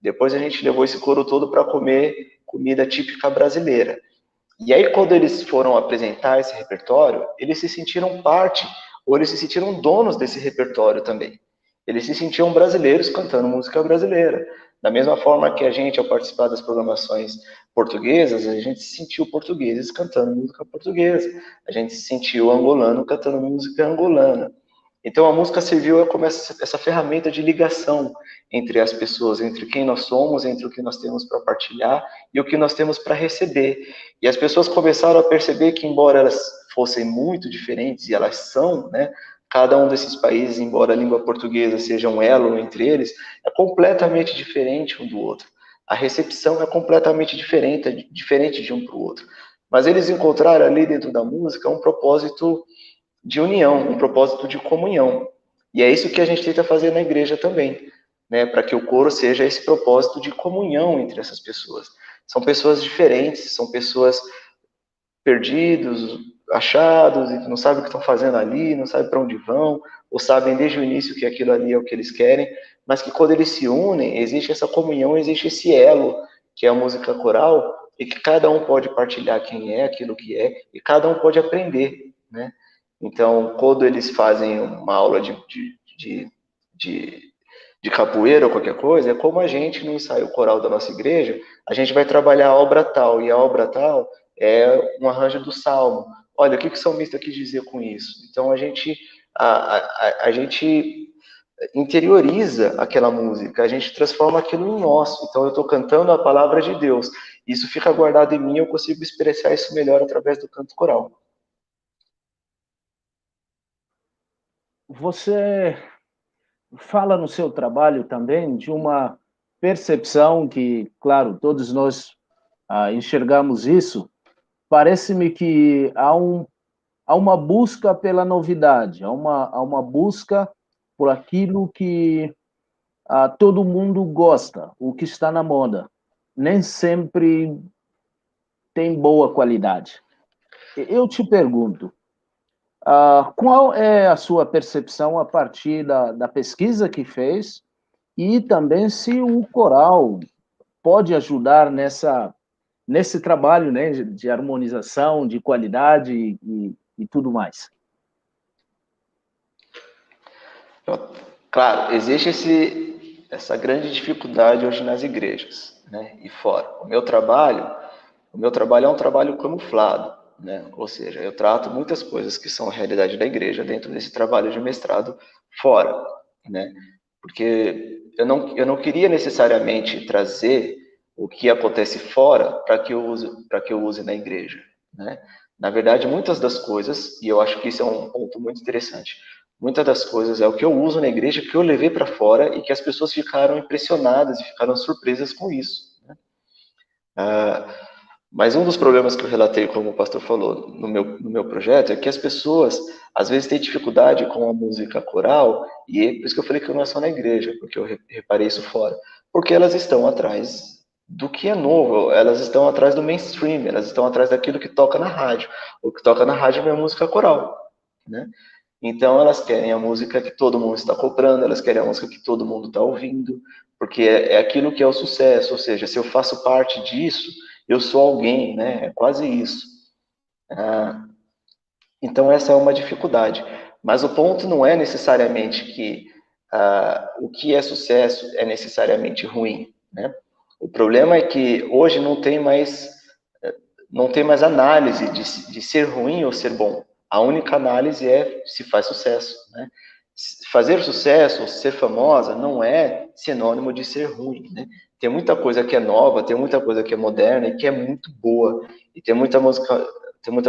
Depois a gente levou esse coro todo para comer comida típica brasileira. E aí, quando eles foram apresentar esse repertório, eles se sentiram parte, ou eles se sentiram donos desse repertório também. Eles se sentiam brasileiros cantando música brasileira. Da mesma forma que a gente, ao participar das programações portuguesas, a gente se sentiu portugueses cantando música portuguesa. A gente se sentiu angolano cantando música angolana. Então a música serviu como essa ferramenta de ligação entre as pessoas, entre quem nós somos, entre o que nós temos para partilhar e o que nós temos para receber. E as pessoas começaram a perceber que, embora elas fossem muito diferentes, e elas são, né, cada um desses países, embora a língua portuguesa seja um elo entre eles, é completamente diferente um do outro. A recepção é completamente diferente de um para o outro. Mas eles encontraram ali dentro da música um propósito de união, um propósito de comunhão. E é isso que a gente tenta fazer na igreja também, né? Para que o coro seja esse propósito de comunhão entre essas pessoas. São pessoas diferentes, são pessoas perdidos, achados, e que não sabem o que estão fazendo ali, não sabem para onde vão, ou sabem desde o início que aquilo ali é o que eles querem, mas que quando eles se unem, existe essa comunhão, existe esse elo, que é a música coral, e que cada um pode partilhar quem é, aquilo que é, e cada um pode aprender, né? Então, quando eles fazem uma aula de capoeira ou qualquer coisa, é como a gente no ensaio coral da nossa igreja, a gente vai trabalhar a obra tal, e a obra tal é um arranjo do Salmo. Olha, o que o salmista quis dizer com isso? Então, a gente interioriza aquela música, a gente transforma aquilo em nosso. Então, eu estou cantando a palavra de Deus, isso fica guardado em mim, eu consigo expressar isso melhor através do canto coral. Você fala no seu trabalho também de uma percepção que, claro, todos nós enxergamos isso. Parece-me que há uma busca pela novidade, há uma busca por aquilo que todo mundo gosta, o que está na moda. Nem sempre tem boa qualidade. Eu te pergunto, Qual é a sua percepção a partir da pesquisa que fez e também se o coral pode ajudar nesse trabalho, né, de harmonização, de qualidade e tudo mais? Claro, existe essa grande dificuldade hoje nas igrejas, né, e fora. O meu trabalho é um trabalho camuflado, né? Ou seja, eu trato muitas coisas que são a realidade da igreja dentro desse trabalho de mestrado fora, né? Porque eu não queria necessariamente trazer o que acontece fora para que eu use na igreja, né? Na verdade, muitas das coisas, e eu acho que isso é um ponto muito interessante, muitas das coisas é o que eu uso na igreja que eu levei para fora e que as pessoas ficaram impressionadas e ficaram surpresas com isso, né? Mas um dos problemas que eu relatei, como o pastor falou, no meu projeto, é que as pessoas, às vezes, têm dificuldade com a música coral, e é por isso que eu falei que não é só na igreja, porque eu reparei isso fora. Porque elas estão atrás do que é novo, elas estão atrás do mainstream, elas estão atrás daquilo que toca na rádio. O que toca na rádio é a música coral, né? Então, elas querem a música que todo mundo está comprando, elas querem a música que todo mundo está ouvindo, porque é aquilo que é o sucesso, ou seja, se eu faço parte disso, eu sou alguém, né? É quase isso. Então, essa é uma dificuldade. Mas o ponto não é necessariamente que o que é sucesso é necessariamente ruim, né? O problema é que hoje não tem mais análise de ser ruim ou ser bom. A única análise é se faz sucesso, né? Fazer sucesso, ser famosa, não é sinônimo de ser ruim, né? Tem muita coisa que é nova, tem muita coisa que é moderna e que é muito boa. E tem muita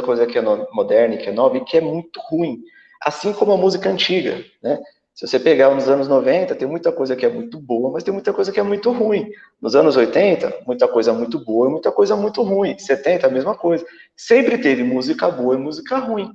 coisa que é moderna e que é nova e que é muito ruim. Assim como a música antiga, né? Se você pegar nos anos 90, tem muita coisa que é muito boa, mas tem muita coisa que é muito ruim. Nos anos 80, muita coisa muito boa e muita coisa muito ruim. 70, a mesma coisa. Sempre teve música boa e música ruim,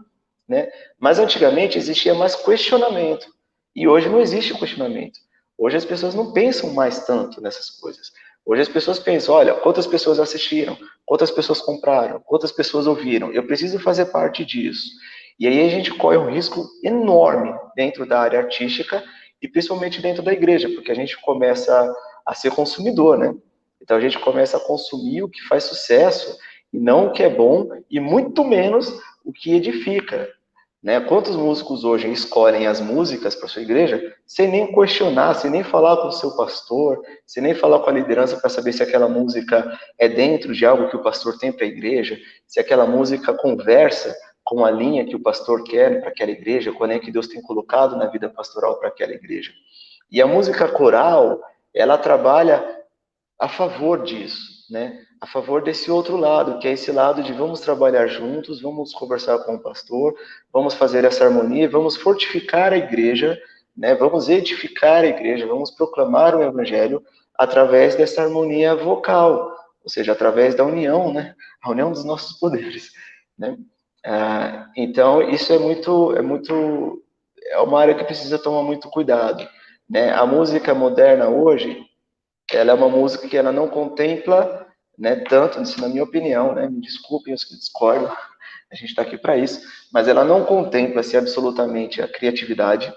né? Mas antigamente existia mais questionamento. E hoje não existe questionamento. Hoje as pessoas não pensam mais tanto nessas coisas. Hoje as pessoas pensam, olha, quantas pessoas assistiram, quantas pessoas compraram, quantas pessoas ouviram, eu preciso fazer parte disso. E aí a gente corre um risco enorme dentro da área artística e principalmente dentro da igreja, porque a gente começa a ser consumidor, né? Então a gente começa a consumir o que faz sucesso e não o que é bom e muito menos o que edifica, né? Quantos músicos hoje escolhem as músicas para sua igreja sem nem questionar, sem nem falar com o seu pastor, sem nem falar com a liderança para saber se aquela música é dentro de algo que o pastor tem para a igreja, se aquela música conversa com a linha que o pastor quer para aquela igreja, com a linha que Deus tem colocado na vida pastoral para aquela igreja. E a música coral, ela trabalha a favor disso, né? A favor desse outro lado, que é esse lado de vamos trabalhar juntos, vamos conversar com o pastor, vamos fazer essa harmonia, vamos fortificar a igreja, né? Vamos edificar a igreja, vamos proclamar o evangelho através dessa harmonia vocal, ou seja, através da união, né? A união dos nossos poderes, né? Então, isso é uma área que precisa tomar muito cuidado, né? A música moderna hoje, ela é uma música que ela não contempla, né, tanto, isso na minha opinião, né, me desculpem os que discordam, a gente está aqui para isso, mas ela não contempla-se absolutamente a criatividade,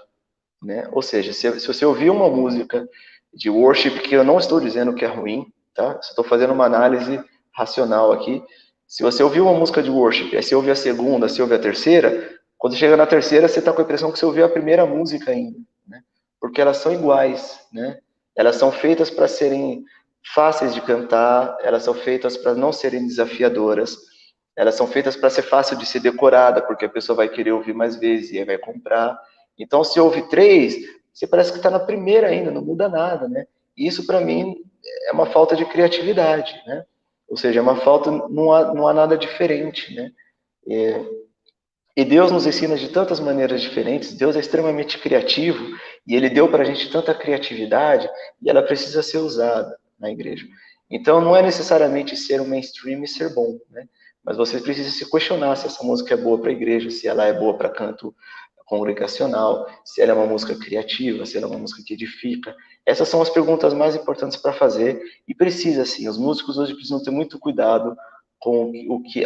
né? Ou seja, se você ouvir uma música de worship, que eu não estou dizendo que é ruim, tá? Estou fazendo uma análise racional aqui. Se você ouvir uma música de worship, aí você ouve a segunda, você ouve a terceira, quando chega na terceira, você está com a impressão que você ouviu a primeira música ainda, né? Porque elas são iguais, né? Elas são feitas para serem fáceis de cantar, elas são feitas para não serem desafiadoras, elas são feitas para ser fácil de ser decorada, porque a pessoa vai querer ouvir mais vezes e aí vai comprar. Então, se ouve 3, você parece que está na primeira ainda, não muda nada, né? E isso, para mim, é uma falta de criatividade, né? Ou seja, é uma falta, não há nada diferente, né? E Deus nos ensina de tantas maneiras diferentes, Deus é extremamente criativo, e Ele deu para a gente tanta criatividade, e ela precisa ser usada na igreja. Então, não é necessariamente ser um mainstream e ser bom, né? Mas você precisa se questionar se essa música é boa para a igreja, se ela é boa para canto congregacional, se ela é uma música criativa, se ela é uma música que edifica. Essas são as perguntas mais importantes para fazer, e precisa, sim, os músicos hoje precisam ter muito cuidado com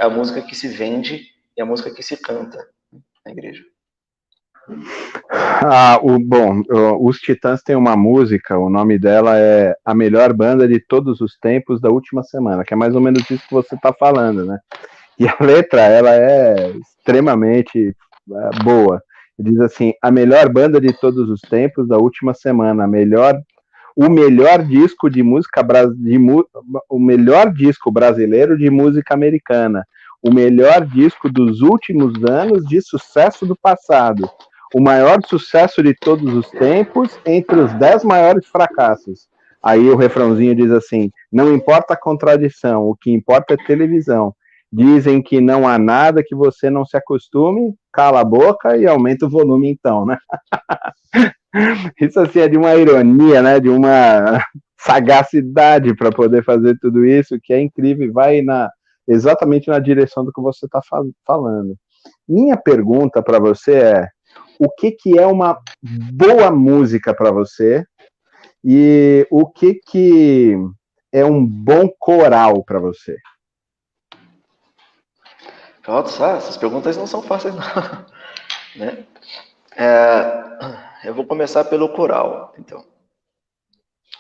a música que se vende e a música que se canta na igreja. Os Titãs têm uma música, o nome dela é A Melhor Banda de Todos os Tempos da Última Semana, que é mais ou menos isso que você está falando, né? E a letra, ela é extremamente boa. Diz assim, a melhor banda de todos os tempos da última semana, o melhor disco de música o melhor disco brasileiro de música americana, o melhor disco dos últimos anos de sucesso do passado, o maior sucesso de todos os tempos entre os 10 maiores fracassos. Aí o refrãozinho diz assim, não importa a contradição, o que importa é televisão. Dizem que não há nada que você não se acostume, cala a boca e aumenta o volume então, né? Isso assim é de uma ironia, né? De uma sagacidade para poder fazer tudo isso, que é incrível e vai exatamente na direção do que você está falando. Minha pergunta para você é, o que é uma boa música para você e o que é um bom coral para você? Pronto, essas perguntas não são fáceis, não. Né? Eu vou começar pelo coral, então.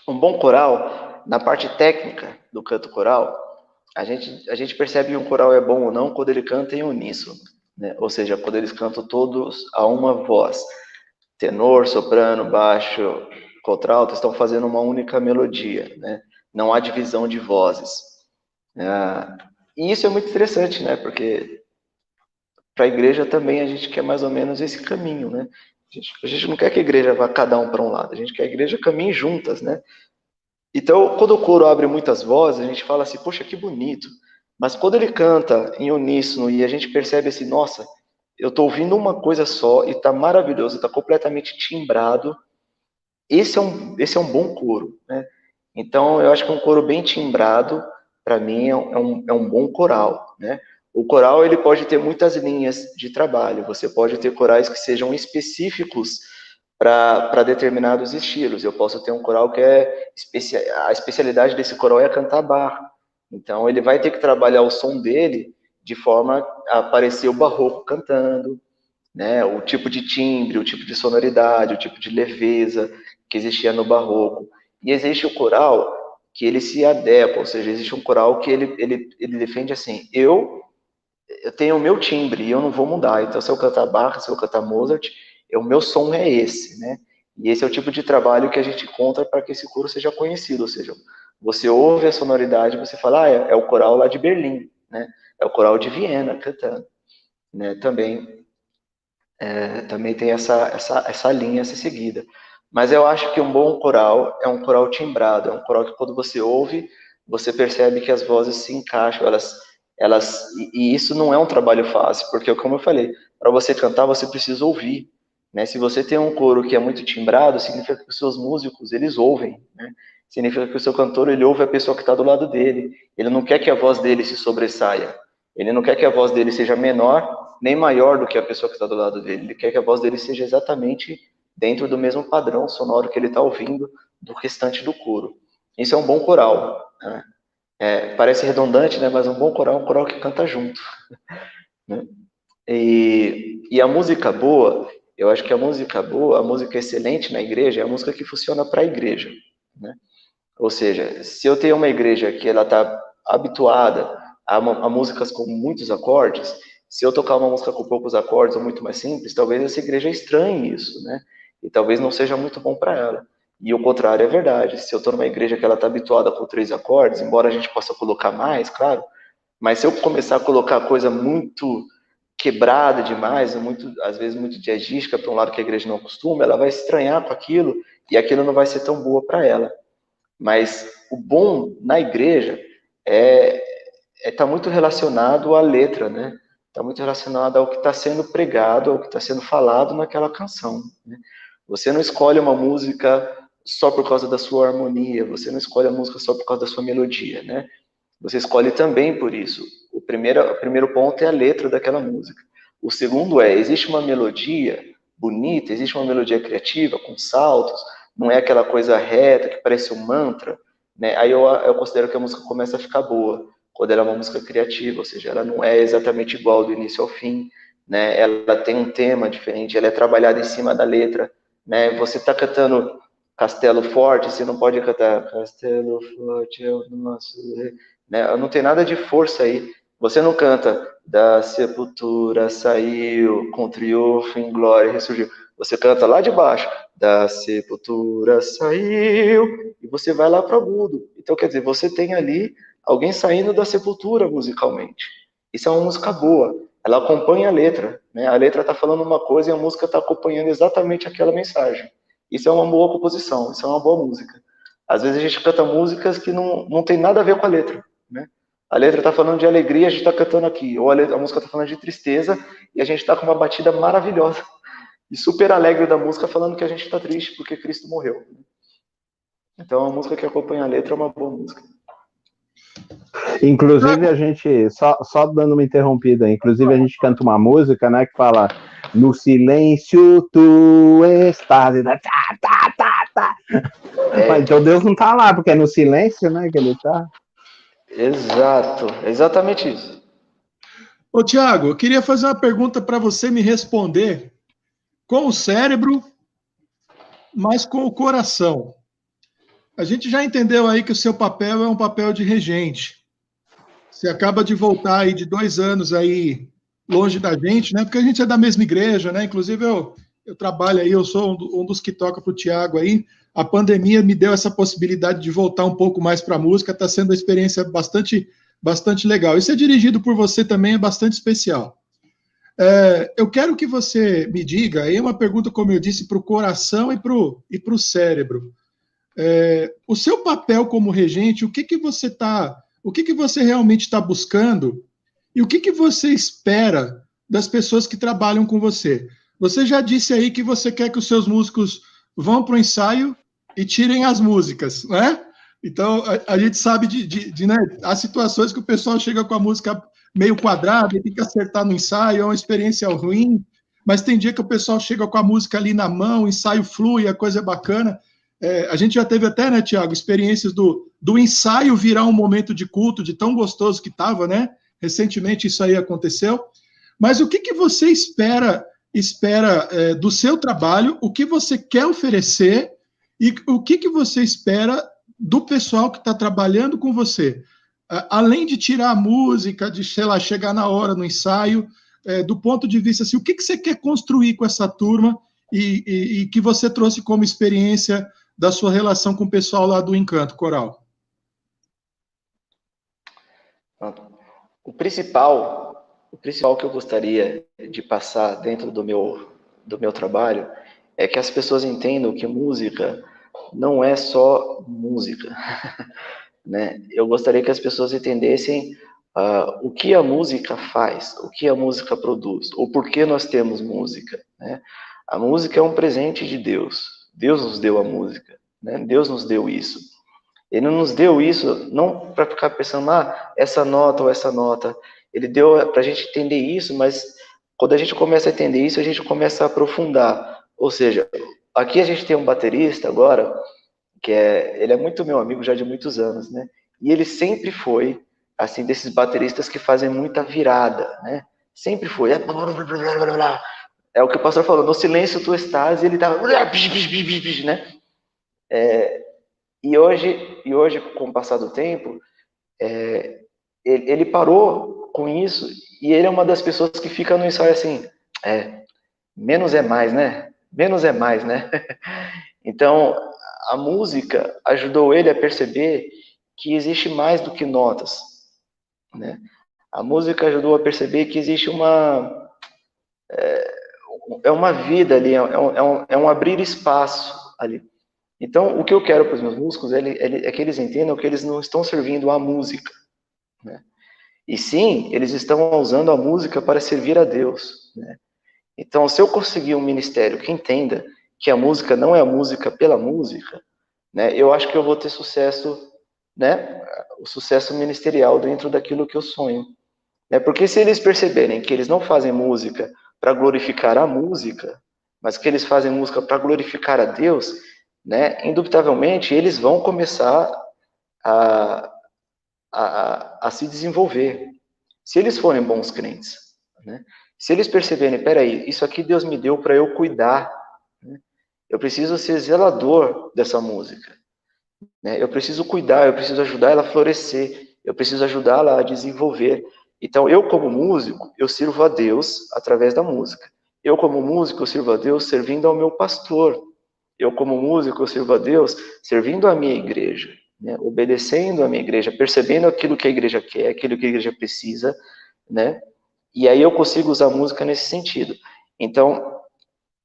Um bom coral, na parte técnica do canto coral, a gente percebe que um coral é bom ou não quando ele canta em uníssono, né? Ou seja, quando eles cantam todos a uma voz. Tenor, soprano, baixo, contralto estão fazendo uma única melodia, né? Não há divisão de vozes. E isso é muito interessante, né? Porque para a igreja também a gente quer mais ou menos esse caminho, né? A gente não quer que a igreja vá cada um para um lado, a gente quer que a igreja caminhe juntas, né? Então, quando o coro abre muitas vozes, a gente fala assim, poxa, que bonito. Mas quando ele canta em uníssono e a gente percebe assim, nossa, eu estou ouvindo uma coisa só e está maravilhoso, está completamente timbrado, esse é um bom coro, né? Então, eu acho que um coro bem timbrado, para mim, é um bom coral, né? O coral, ele pode ter muitas linhas de trabalho. Você pode ter corais que sejam específicos para determinados estilos. Eu posso ter um coral que a especialidade desse coral é cantar barra. Então, ele vai ter que trabalhar o som dele de forma a parecer o barroco cantando, né? O tipo de timbre, o tipo de sonoridade, o tipo de leveza que existia no barroco. E existe o coral que ele se adequa, ou seja, existe um coral que ele defende assim, eu tenho o meu timbre e eu não vou mudar. Então, se eu cantar Bach, se eu cantar Mozart, o meu som é esse, né? E esse é o tipo de trabalho que a gente encontra para que esse coro seja conhecido, ou seja, você ouve a sonoridade, você fala, é o coral lá de Berlim, né? É o coral de Viena cantando, né? Também tem essa linha a ser seguida. Mas eu acho que um bom coral é um coral timbrado, é um coral que quando você ouve, você percebe que as vozes se encaixam, e isso não é um trabalho fácil, porque como eu falei, para você cantar você precisa ouvir, né? Se você tem um coro que é muito timbrado, significa que os seus músicos, eles ouvem, né? Significa que o seu cantor, ele ouve a pessoa que está do lado dele, ele não quer que a voz dele se sobressaia, ele não quer que a voz dele seja menor nem maior do que a pessoa que está do lado dele. Ele quer que a voz dele seja exatamente dentro do mesmo padrão sonoro que ele está ouvindo do restante do coro. Isso é um bom coral, né? Parece redundante, né? Mas um bom coral é um coral que canta junto, né? E a música boa, eu acho que a música boa, a música excelente na igreja é a música que funciona para a igreja, né? Ou seja, se eu tenho uma igreja que ela está habituada a músicas com muitos acordes, se eu tocar uma música com poucos acordes ou muito mais simples, talvez essa igreja estranhe isso, né? E talvez não seja muito bom para ela. E o contrário é verdade. Se eu estou numa igreja que ela está habituada com 3 acordes, embora a gente possa colocar mais, claro, mas se eu começar a colocar coisa muito quebrada demais, às vezes muito jazzística para um lado que a igreja não costuma, ela vai estranhar com aquilo e aquilo não vai ser tão boa para ela. Mas o bom na igreja está muito relacionado à letra, né? Está muito relacionado ao que está sendo pregado, ao que está sendo falado naquela canção, né? Você não escolhe uma música só por causa da sua harmonia, você não escolhe a música só por causa da sua melodia, né? Você escolhe também por isso. O primeiro ponto é a letra daquela música. O segundo existe uma melodia bonita, existe uma melodia criativa, com saltos, não é aquela coisa reta que parece um mantra, né? Aí eu considero que a música começa a ficar boa, quando ela é uma música criativa, ou seja, ela não é exatamente igual do início ao fim, né? Ela tem um tema diferente, ela é trabalhada em cima da letra, né? Você está cantando Castelo Forte, você não pode cantar Castelo Forte é o nosso rei, né? Não tem nada de força aí. Você não canta da sepultura saiu, com triunfo em glória ressurgiu. Você canta lá de baixo, da sepultura saiu, e você vai lá para o agudo. Então, quer dizer, você tem ali alguém saindo da sepultura musicalmente. Isso é uma música boa. Ela acompanha a letra, né? A letra está falando uma coisa e a música está acompanhando exatamente aquela mensagem. Isso é uma boa composição, isso é uma boa música. Às vezes a gente canta músicas que não tem nada a ver com a letra, né? A letra está falando de alegria, a gente está cantando aqui. Ou a música está falando de tristeza e a gente está com uma batida maravilhosa e super alegre da música falando que a gente está triste porque Cristo morreu. Então a música que acompanha a letra é uma boa música. Inclusive a gente, só dando uma interrompida, inclusive a gente canta uma música, né, que fala no silêncio tu estás, e tá. Então Deus não tá lá, porque é no silêncio, né, que ele tá. Exato, exatamente isso. Ô, Tiago, eu queria fazer uma pergunta para você me responder com o cérebro, mas com o coração. A gente já entendeu aí que o seu papel é um papel de regente. Você acaba de voltar aí de 2 anos aí longe da gente, né? Porque a gente é da mesma igreja, né? Inclusive eu trabalho aí, eu sou um dos que toca para o Tiago aí. A pandemia me deu essa possibilidade de voltar um pouco mais para a música, está sendo uma experiência bastante legal. E ser dirigido por você também é bastante especial. Eu quero que você me diga, aí é uma pergunta, como eu disse, para o coração e para o cérebro. O seu papel como regente, o que você realmente está buscando e o que você espera das pessoas que trabalham com você? Você já disse aí que você quer que os seus músicos vão para o ensaio e tirem as músicas, né? Então, a gente sabe né, as situações que o pessoal chega com a música meio quadrada e tem que acertar no ensaio, é uma experiência ruim, mas tem dia que o pessoal chega com a música ali na mão, o ensaio flui, a coisa é bacana. A gente já teve até, né, Tiago, experiências do ensaio virar um momento de culto, de tão gostoso que estava, né? Recentemente isso aí aconteceu. Mas o que você espera do seu trabalho, o que você quer oferecer e o que você espera do pessoal que está trabalhando com você? Além de tirar a música, de, sei lá, chegar na hora no ensaio, do ponto de vista assim, o que você quer construir com essa turma e que você trouxe como experiência da sua relação com o pessoal lá do Encanto Coral? O principal que eu gostaria de passar dentro do meu trabalho é que as pessoas entendam que música não é só música, né? Eu gostaria que as pessoas entendessem o que a música faz, o que a música produz, o porquê nós temos música, né? A música é um presente de Deus. Deus nos deu a música, né? Deus nos deu isso. Ele nos deu isso não para ficar pensando, essa nota ou essa nota. Ele deu para a gente entender isso, mas quando a gente começa a entender isso, a gente começa a aprofundar. Ou seja, aqui a gente tem um baterista agora, ele é muito meu amigo já de muitos anos, né? E ele sempre foi, assim, desses bateristas que fazem muita virada, né? Sempre foi. É o que o pastor falou, no silêncio tu estás, e ele tava, né? E hoje, com o passar do tempo, ele parou com isso e ele é uma das pessoas que fica no ensaio assim, menos é mais, né? Menos é mais, né? Então, a música ajudou ele a perceber que existe mais do que notas, né? A música ajudou a perceber que existe uma vida ali, é um abrir espaço ali. Então, o que eu quero para os meus músicos é que eles entendam que eles não estão servindo a música, né? E sim, eles estão usando a música para servir a Deus, né? Então, se eu conseguir um ministério que entenda que a música não é a música pela música, né, eu acho que eu vou ter sucesso, né, o sucesso ministerial dentro daquilo que eu sonho. Porque se eles perceberem que eles não fazem música para glorificar a música, mas que eles fazem música para glorificar a Deus, né, indubitavelmente eles vão começar a se desenvolver. Se eles forem bons crentes, né? Se eles perceberem, peraí, isso aqui Deus me deu para eu cuidar, né? Eu preciso ser zelador dessa música, né? Eu preciso cuidar, eu preciso ajudar ela a florescer, eu preciso ajudá-la a desenvolver. Então, eu como músico, eu sirvo a Deus através da música. Eu como músico, eu sirvo a Deus servindo ao meu pastor. Eu como músico, eu sirvo a Deus servindo a minha igreja, né? Obedecendo a minha igreja, percebendo aquilo que a igreja quer, aquilo que a igreja precisa, né? E aí eu consigo usar a música nesse sentido. Então,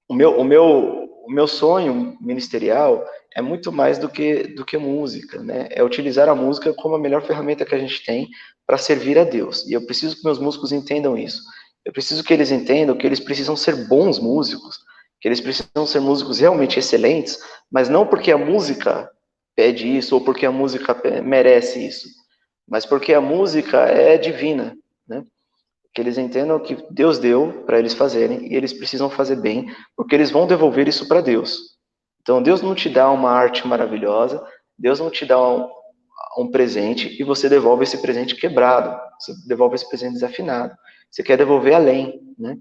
o meu sonho ministerial é muito mais do que música, né? É utilizar a música como a melhor ferramenta que a gente tem para servir a Deus. E eu preciso que meus músicos entendam isso. Eu preciso que eles entendam que eles precisam ser bons músicos, que eles precisam ser músicos realmente excelentes, mas não porque a música pede isso ou porque a música merece isso, mas porque a música é divina, né? Que eles entendam que Deus deu para eles fazerem e eles precisam fazer bem, porque eles vão devolver isso para Deus. Então, Deus não te dá uma arte maravilhosa, Deus não te dá um presente e você devolve esse presente quebrado, você devolve esse presente desafinado. Você quer devolver além, né?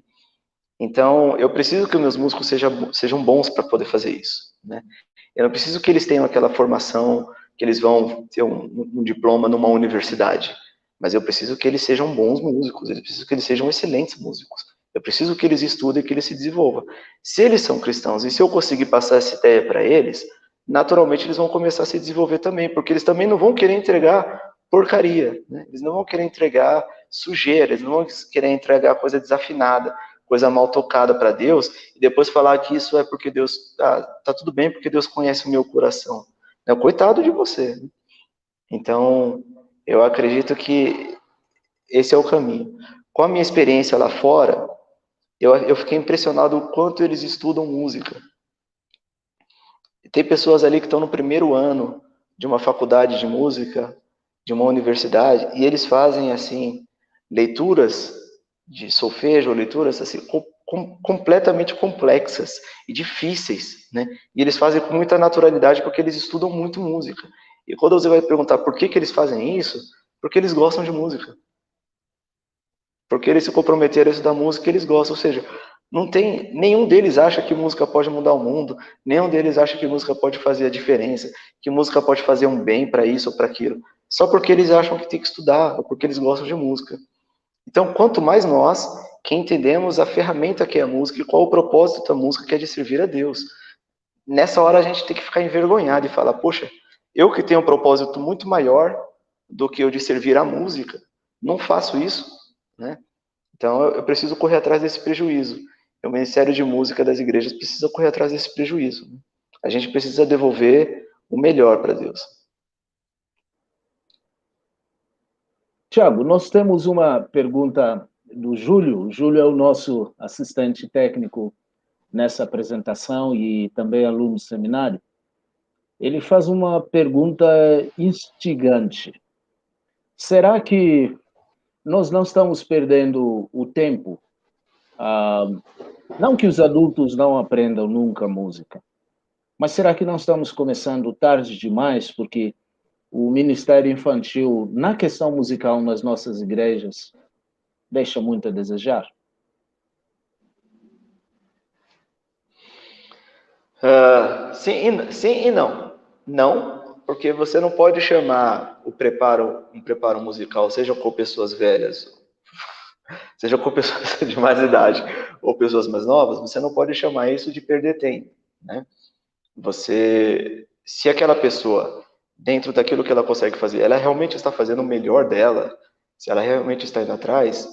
Então, eu preciso que os meus músicos sejam bons para poder fazer isso, né? Eu não preciso que eles tenham aquela formação, que eles vão ter um diploma numa universidade. Mas eu preciso que eles sejam bons músicos, eu preciso que eles sejam excelentes músicos. Eu preciso que eles estudem e que eles se desenvolvam. Se eles são cristãos e se eu conseguir passar essa ideia para eles, naturalmente eles vão começar a se desenvolver também, porque eles também não vão querer entregar porcaria, né? Eles não vão querer entregar sujeira, eles não vão querer entregar coisa desafinada, coisa mal tocada para Deus, e depois falar que isso é porque Deus, tá tudo bem porque Deus conhece o meu coração. Coitado de você. Então, eu acredito que esse é o caminho. Com a minha experiência lá fora, eu fiquei impressionado o quanto eles estudam música. Tem pessoas ali que estão no primeiro ano de uma faculdade de música, de uma universidade, e eles fazem, assim, leituras de solfejo, leituras, assim, completamente complexas e difíceis, né? E eles fazem com muita naturalidade porque eles estudam muito música. E quando você vai perguntar por que eles fazem isso, porque eles gostam de música. Porque eles se comprometeram a estudar música que eles gostam. Ou seja, não tem, nenhum deles acha que música pode mudar o mundo, nenhum deles acha que música pode fazer a diferença, que música pode fazer um bem para isso ou para aquilo. Só porque eles acham que tem que estudar, ou porque eles gostam de música. Então, quanto mais nós que entendemos a ferramenta que é a música e qual o propósito da música, que é de servir a Deus. Nessa hora a gente tem que ficar envergonhado e falar, poxa, eu que tenho um propósito muito maior do que o de servir a música, não faço isso, né? Então eu preciso correr atrás desse prejuízo. O Ministério de Música das igrejas precisa correr atrás desse prejuízo. A gente precisa devolver o melhor para Deus. Tiago, nós temos uma pergunta do Júlio. O Júlio é o nosso assistente técnico nessa apresentação e também aluno do seminário. Ele faz uma pergunta instigante. Será que nós não estamos perdendo o tempo? Não que os adultos não aprendam nunca música, mas será que não estamos começando tarde demais? Porque o Ministério Infantil, na questão musical nas nossas igrejas, deixa muito a desejar? Sim e não. Não, porque você não pode chamar um preparo musical, seja com pessoas velhas, seja com pessoas de mais idade ou pessoas mais novas, você não pode chamar isso de perder tempo, né? Se aquela pessoa, dentro daquilo que ela consegue fazer, ela realmente está fazendo o melhor dela, se ela realmente está indo atrás,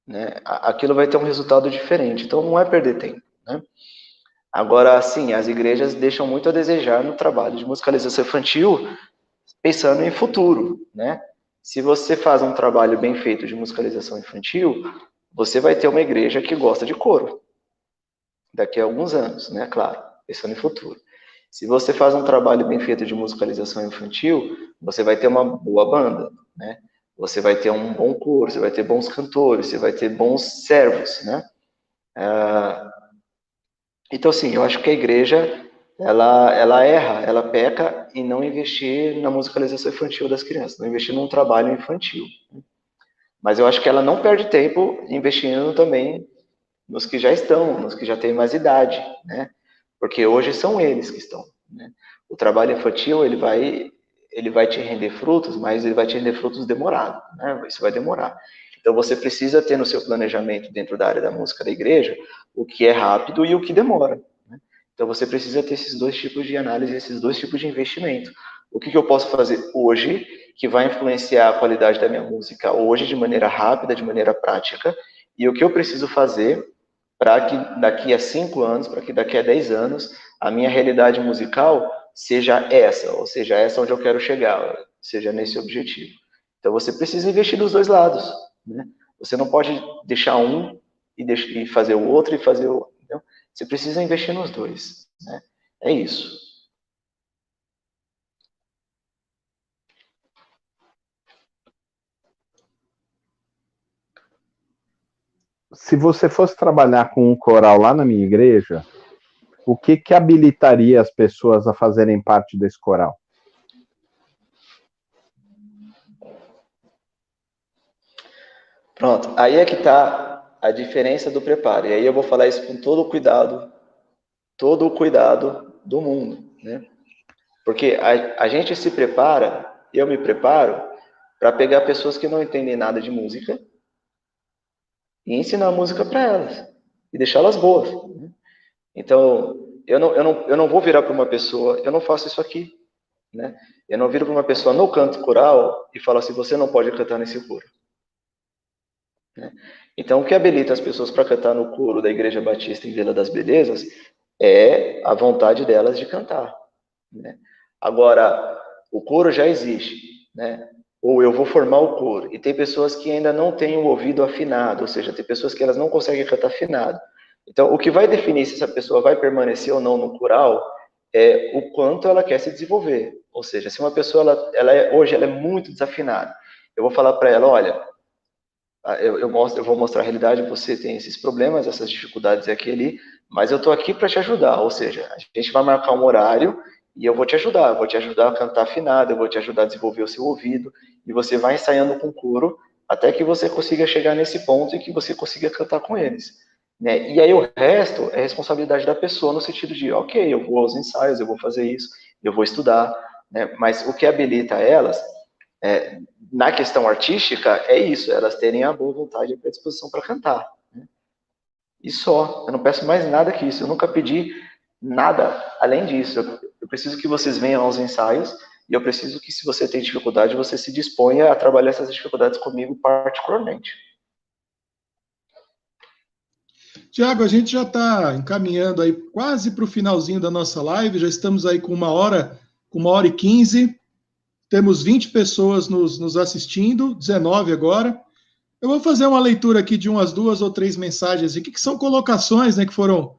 né, aquilo vai ter um resultado diferente. Então não é perder tempo, né? Agora, sim, as igrejas deixam muito a desejar no trabalho de musicalização infantil, pensando em futuro, né? Se você faz um trabalho bem feito de musicalização infantil, você vai ter uma igreja que gosta de coro daqui a alguns anos, né? Claro, pensando em futuro. Se você faz um trabalho bem feito de musicalização infantil, você vai ter uma boa banda, né? Você vai ter um bom coro, você vai ter bons cantores, você vai ter bons servos, né? Então, assim, eu acho que a igreja, ela erra, ela peca em não investir na musicalização infantil das crianças, não investir num trabalho infantil. Mas eu acho que ela não perde tempo investindo também nos que já estão, nos que já têm mais idade, né? Porque hoje são eles que estão, né? O trabalho infantil, ele vai te render frutos, mas ele vai te render frutos demorado, né? Isso vai demorar. Então você precisa ter no seu planejamento dentro da área da música da igreja o que é rápido e o que demora, né? Então você precisa ter esses dois tipos de análise, esses dois tipos de investimento. O que eu posso fazer hoje que vai influenciar a qualidade da minha música hoje de maneira rápida, de maneira prática, e o que eu preciso fazer para que daqui a 5 anos, para que daqui a 10 anos, a minha realidade musical seja essa, ou seja, essa onde eu quero chegar, seja nesse objetivo. Então você precisa investir dos dois lados, né? Você não pode deixar um e fazer o outro e fazer o outro. Entendeu? Você precisa investir nos dois, né? É isso. Se você fosse trabalhar com um coral lá na minha igreja, o que habilitaria as pessoas a fazerem parte desse coral? Pronto, aí é que está a diferença do preparo. E aí eu vou falar isso com todo o cuidado do mundo, né? Porque a gente se prepara, eu me preparo, para pegar pessoas que não entendem nada de música e ensinar música para elas e deixá-las boas, né? Então, eu não vou virar para uma pessoa, eu não faço isso aqui, né? Eu não viro para uma pessoa no canto coral e falo assim, você não pode cantar nesse coro, né? Então, o que habilita as pessoas para cantar no coro da Igreja Batista em Vila das Belezas é a vontade delas de cantar, né? Agora, o coro já existe, né? Ou eu vou formar o coro. E tem pessoas que ainda não têm o ouvido afinado, ou seja, tem pessoas que elas não conseguem cantar afinado. Então, o que vai definir se essa pessoa vai permanecer ou não no coral é o quanto ela quer se desenvolver. Ou seja, se uma pessoa hoje ela é muito desafinada, eu vou falar para ela, olha, eu vou mostrar a realidade, você tem esses problemas, essas dificuldades aqui e ali, mas eu estou aqui para te ajudar. Ou seja, a gente vai marcar um horário e eu vou te ajudar a cantar afinado, eu vou te ajudar a desenvolver o seu ouvido, e você vai ensaiando com o coro até que você consiga chegar nesse ponto e que você consiga cantar com eles, né? E aí o resto é responsabilidade da pessoa, no sentido de, ok, eu vou aos ensaios, eu vou fazer isso, eu vou estudar, né? Mas o que habilita elas, na questão artística, é isso, elas terem a boa vontade e a predisposição para cantar, né? E só, eu não peço mais nada que isso, eu nunca pedi nada além disso. Eu preciso que vocês venham aos ensaios e eu preciso que, se você tem dificuldade, você se disponha a trabalhar essas dificuldades comigo particularmente. Tiago, a gente já está encaminhando aí quase para o finalzinho da nossa live, já estamos aí com 1h15, temos 20 pessoas nos assistindo, 19 agora. Eu vou fazer uma leitura aqui de umas 2 ou 3 mensagens aqui, que são colocações, né, que foram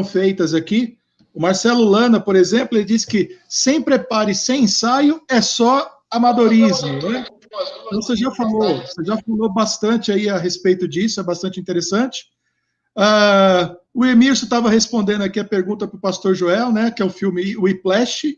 feitas aqui. O Marcelo Lana, por exemplo, ele disse que sem preparo e sem ensaio é só amadorismo, né? Então você já falou bastante aí a respeito disso, é bastante interessante. O Emerson estava respondendo aqui a pergunta para o pastor Joel, né, que é o filme Whiplash.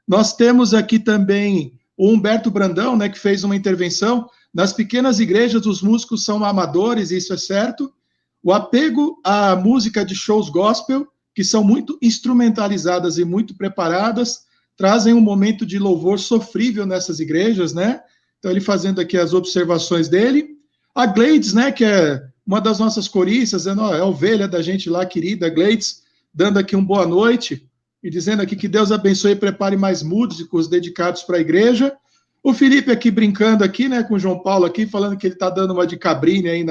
Nós temos aqui também o Humberto Brandão, né, que fez uma intervenção. Nas pequenas igrejas, os músicos são amadores, isso é certo. O apego à música de shows gospel, que são muito instrumentalizadas e muito preparadas, trazem um momento de louvor sofrível nessas igrejas, né? Então, ele fazendo aqui as observações dele. A Gleides, né, que é uma das nossas coristas, é a ovelha da gente lá, querida Gleides, dando aqui uma boa noite e dizendo aqui que Deus abençoe e prepare mais músicos dedicados para a igreja. O Felipe aqui brincando aqui, né, com o João Paulo aqui, falando que ele está dando uma de cabrini aí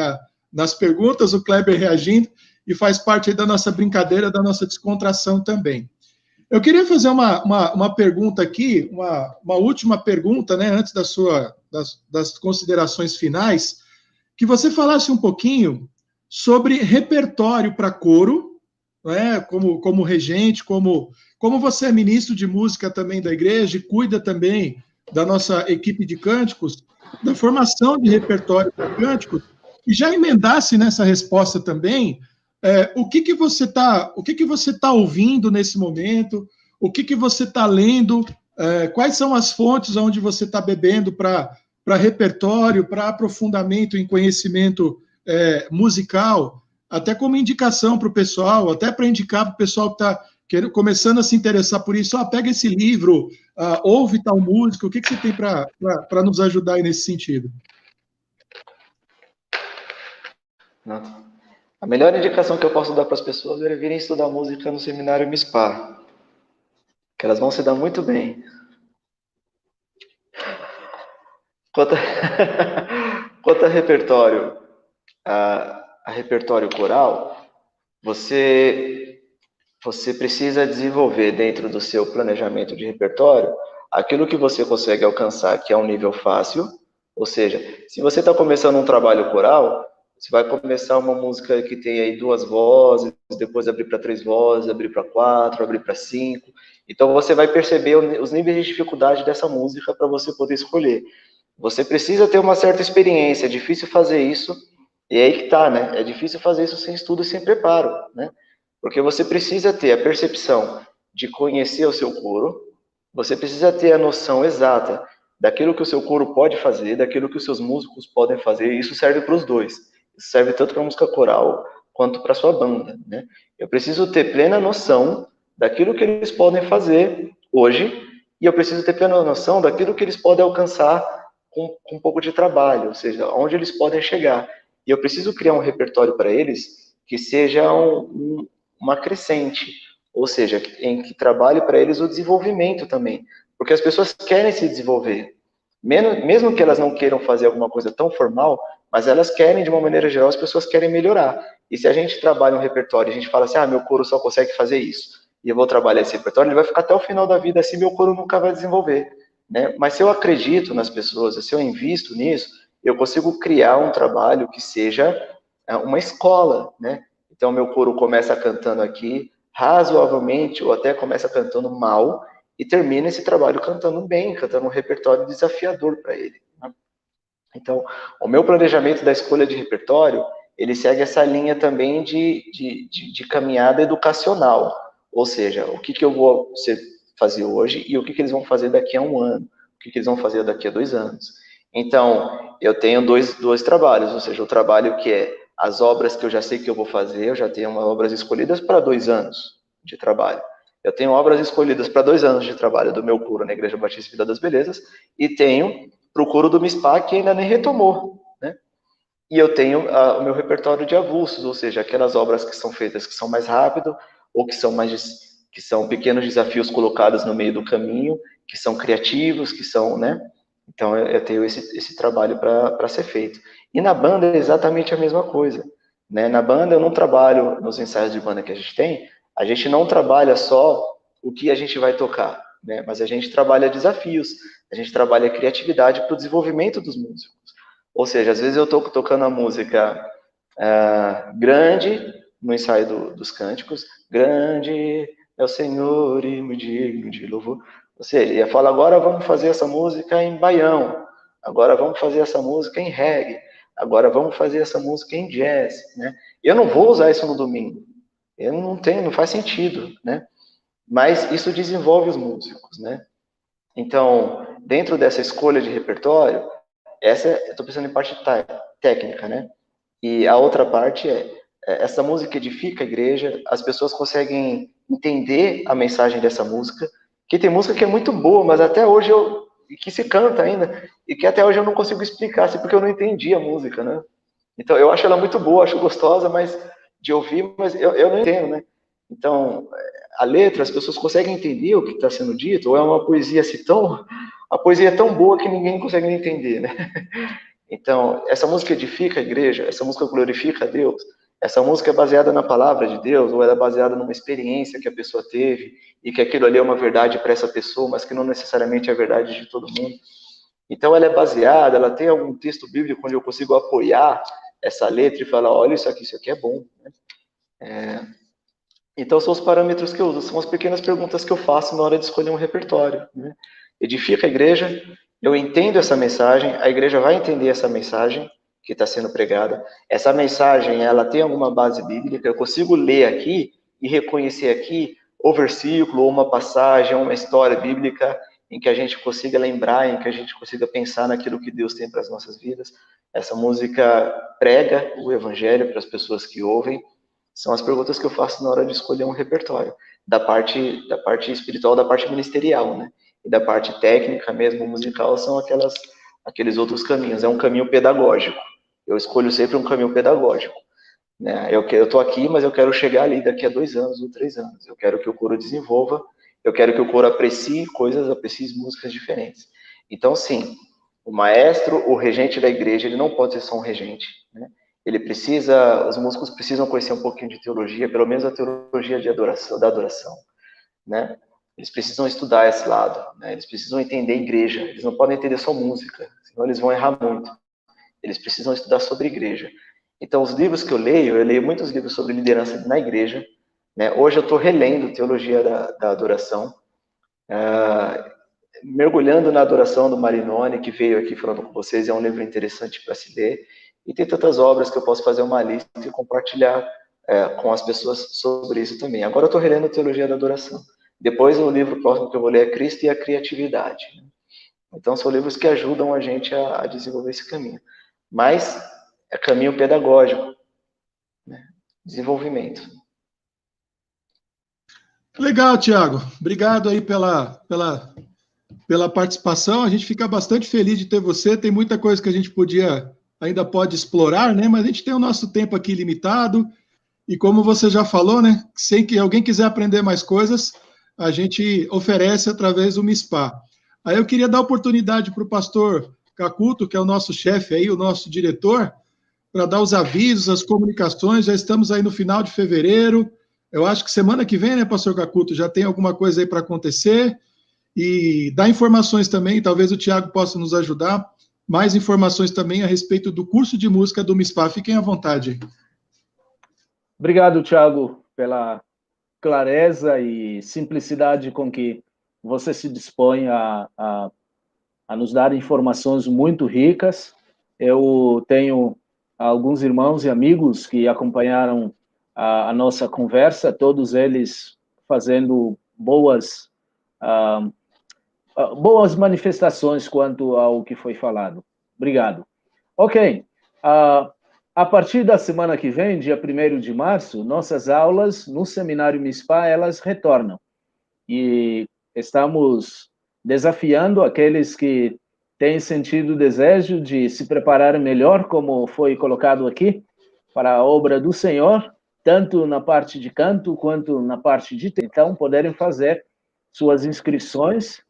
nas perguntas, o Kleber reagindo, e faz parte aí da nossa brincadeira, da nossa descontração também. Eu queria fazer uma pergunta aqui, uma última pergunta, né, antes das considerações finais, que você falasse um pouquinho sobre repertório para coro, né, como regente, como você é ministro de música também da igreja e cuida também da nossa equipe de cânticos, da formação de repertório para cânticos, e já emendasse nessa resposta também o que você tá ouvindo nesse momento, o que você está lendo, quais são as fontes onde você está bebendo para repertório, para aprofundamento em conhecimento musical, até como indicação para o pessoal, até para indicar para o pessoal que está começando a se interessar por isso, pega esse livro, ouve tal música, o que você tem para nos ajudar aí nesse sentido? A melhor indicação que eu posso dar para as pessoas é virem estudar música no Seminário MISPA, que elas vão se dar muito bem. Quanto a repertório, a repertório coral, você precisa desenvolver dentro do seu planejamento de repertório aquilo que você consegue alcançar, que é um nível fácil. Ou seja, se você está começando um trabalho coral, você vai começar uma música que tem aí 2 vozes, depois abrir para 3 vozes, abrir para 4, abrir para 5. Então você vai perceber os níveis de dificuldade dessa música para você poder escolher. Você precisa ter uma certa experiência, é difícil fazer isso, e é aí que tá, né? É difícil fazer isso sem estudo e sem preparo, né? Porque você precisa ter a percepção de conhecer o seu coro, você precisa ter a noção exata daquilo que o seu coro pode fazer, daquilo que os seus músicos podem fazer, e isso serve para os dois. Isso serve tanto para a música coral quanto para a sua banda, né? Eu preciso ter plena noção daquilo que eles podem fazer hoje, e eu preciso ter plena noção daquilo que eles podem alcançar com um pouco de trabalho, ou seja, onde eles podem chegar. E eu preciso criar um repertório para eles que seja uma crescente, ou seja, em que trabalhe para eles o desenvolvimento também, porque as pessoas querem se desenvolver, mesmo que elas não queiram fazer alguma coisa tão formal, mas elas querem, de uma maneira geral, as pessoas querem melhorar. E se a gente trabalha um repertório, a gente fala assim, meu coro só consegue fazer isso, e eu vou trabalhar esse repertório, ele vai ficar até o final da vida assim, meu coro nunca vai desenvolver, né? Mas se eu acredito nas pessoas, se eu invisto nisso, eu consigo criar um trabalho que seja uma escola, né? Então, meu coro começa cantando aqui razoavelmente, ou até começa cantando mal, e termina esse trabalho cantando bem, cantando um repertório desafiador para ele, né? Então, o meu planejamento da escolha de repertório, ele segue essa linha também de caminhada educacional, ou seja, o que eu vou fazer hoje e o que eles vão fazer daqui a 1 ano, o que eles vão fazer daqui a 2 anos. Então, eu tenho dois trabalhos, ou seja, o trabalho que é as obras que eu já sei que eu vou fazer, eu já tenho obras escolhidas para 2 anos de trabalho. Eu tenho obras escolhidas para 2 anos de trabalho do meu coro na Igreja Batista Vida das Belezas e tenho para o coro do MISPA que ainda nem retomou, né? E eu tenho o meu repertório de avulsos, ou seja, aquelas obras que são feitas que são mais rápido ou que são pequenos desafios colocados no meio do caminho, que são criativos, que são, né? Então eu tenho esse trabalho para ser feito. E na banda é exatamente a mesma coisa, né? Na banda eu não trabalho, nos ensaios de banda que a gente não trabalha só o que a gente vai tocar, né? Mas a gente trabalha desafios, a gente trabalha criatividade para o desenvolvimento dos músicos. Ou seja, às vezes eu estou tocando a música grande no ensaio dos cânticos, grande é o Senhor e muito digno de louvor. Ou seja, ele fala, agora vamos fazer essa música em baião, agora vamos fazer essa música em reggae, agora vamos fazer essa música em jazz, né? Eu não vou usar isso no domingo, não faz sentido, né? Mas isso desenvolve os músicos, né? Então, dentro dessa escolha de repertório, eu estou pensando em parte técnica, né? E a outra parte essa música edifica a igreja, as pessoas conseguem entender a mensagem dessa música, que tem música que é muito boa, mas até hoje que se canta ainda, e que até hoje eu não consigo explicar, porque eu não entendi a música, né? Então, eu acho ela muito boa, acho gostosa, mas de ouvir, mas eu não entendo, né? Então, a letra, as pessoas conseguem entender o que está sendo dito, ou é uma poesia assim a poesia é tão boa que ninguém consegue entender, né? Então, essa música edifica a igreja, essa música glorifica a Deus, essa música é baseada na palavra de Deus, ou ela é baseada numa experiência que a pessoa teve, e que aquilo ali é uma verdade para essa pessoa, mas que não necessariamente é a verdade de todo mundo. Então, ela é baseada, ela tem algum texto bíblico onde eu consigo apoiar essa letra e falar, olha, isso aqui é bom, né? Então, são os parâmetros que eu uso, são as pequenas perguntas que eu faço na hora de escolher um repertório, né? Edifica a igreja, eu entendo essa mensagem, a igreja vai entender essa mensagem que está sendo pregada. Essa mensagem, ela tem alguma base bíblica, eu consigo ler aqui e reconhecer aqui o versículo, ou uma passagem, ou uma história bíblica em que a gente consiga lembrar, em que a gente consiga pensar naquilo que Deus tem para as nossas vidas. Essa música prega o evangelho para as pessoas que ouvem. São as perguntas que eu faço na hora de escolher um repertório, da parte espiritual, da parte ministerial, né? E da parte técnica mesmo, musical, são aqueles outros caminhos. É um caminho pedagógico. Eu escolho sempre um caminho pedagógico, né? Eu estou aqui, mas eu quero chegar ali daqui a 2 anos ou 3 anos. Eu quero que o coro desenvolva, eu quero que o coro aprecie coisas, aprecie músicas diferentes. Então, sim, o maestro, o regente da igreja, ele não pode ser só um regente, né? Os músicos precisam conhecer um pouquinho de teologia, pelo menos a teologia da adoração, né? Eles precisam estudar esse lado, né? Eles precisam entender a igreja, eles não podem entender só música, senão eles vão errar muito. Eles precisam estudar sobre a igreja. Então, os livros que eu leio muitos livros sobre liderança na igreja, né? Hoje eu estou relendo Teologia da Adoração, mergulhando na adoração do Marinoni, que veio aqui falando com vocês, é um livro interessante para se ler. E tem tantas obras que eu posso fazer uma lista e compartilhar com as pessoas sobre isso também. Agora eu estou relendo Teologia da Adoração. Depois o livro próximo que eu vou ler é Cristo e a Criatividade. Então são livros que ajudam a gente a desenvolver esse caminho. Mas é caminho pedagógico, né? Desenvolvimento. Legal, Tiago. Obrigado aí pela participação. A gente fica bastante feliz de ter você. Tem muita coisa que a gente ainda pode explorar, né? Mas a gente tem o nosso tempo aqui limitado. E como você já falou, né? Se alguém quiser aprender mais coisas, a gente oferece através do MISPA. Aí eu queria dar oportunidade para o pastor Cacuto, que é o nosso chefe aí, o nosso diretor, para dar os avisos, as comunicações. Já estamos aí no final de fevereiro. Eu acho que semana que vem, né, pastor Cacuto, já tem alguma coisa aí para acontecer. E dar informações também, talvez o Tiago possa nos ajudar, mais informações também a respeito do curso de música do MISPA. Fiquem à vontade. Obrigado, Tiago, pela clareza e simplicidade com que você se dispõe a nos dar informações muito ricas. Eu tenho alguns irmãos e amigos que acompanharam a nossa conversa, todos eles fazendo boas manifestações quanto ao que foi falado. Obrigado. Ok. A partir da semana que vem, dia 1º de março, nossas aulas no Seminário MISPA, elas retornam. E estamos desafiando aqueles que têm sentido o desejo de se preparar melhor, como foi colocado aqui, para a obra do Senhor, tanto na parte de canto quanto na parte de... Então, poderem fazer suas inscrições.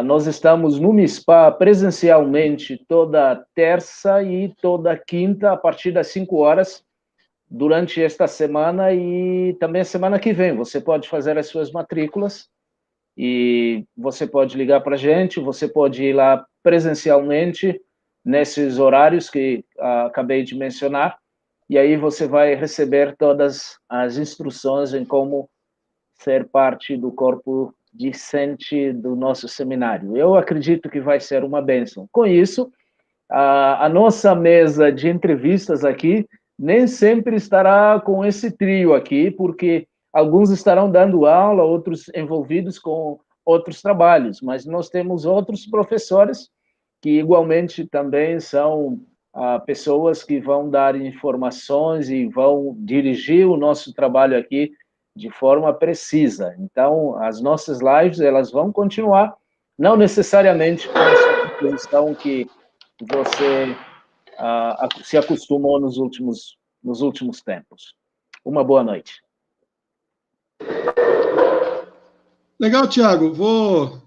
Nós estamos no MISPA presencialmente toda terça e toda quinta, a partir das 5 horas, durante esta semana e também a semana que vem. Você pode fazer as suas matrículas e você pode ligar para a gente, você pode ir lá presencialmente nesses horários que acabei de mencionar, e aí você vai receber todas as instruções em como ser parte do corpo discente do nosso seminário. Eu acredito que vai ser uma bênção. Com isso, a nossa mesa de entrevistas aqui nem sempre estará com esse trio aqui, porque alguns estarão dando aula, outros envolvidos com outros trabalhos, mas nós temos outros professores que igualmente também são pessoas que vão dar informações e vão dirigir o nosso trabalho aqui de forma precisa. Então, as nossas lives, elas vão continuar, não necessariamente com essa posição que você se acostumou nos últimos tempos. Uma boa noite. Legal, Tiago. Vou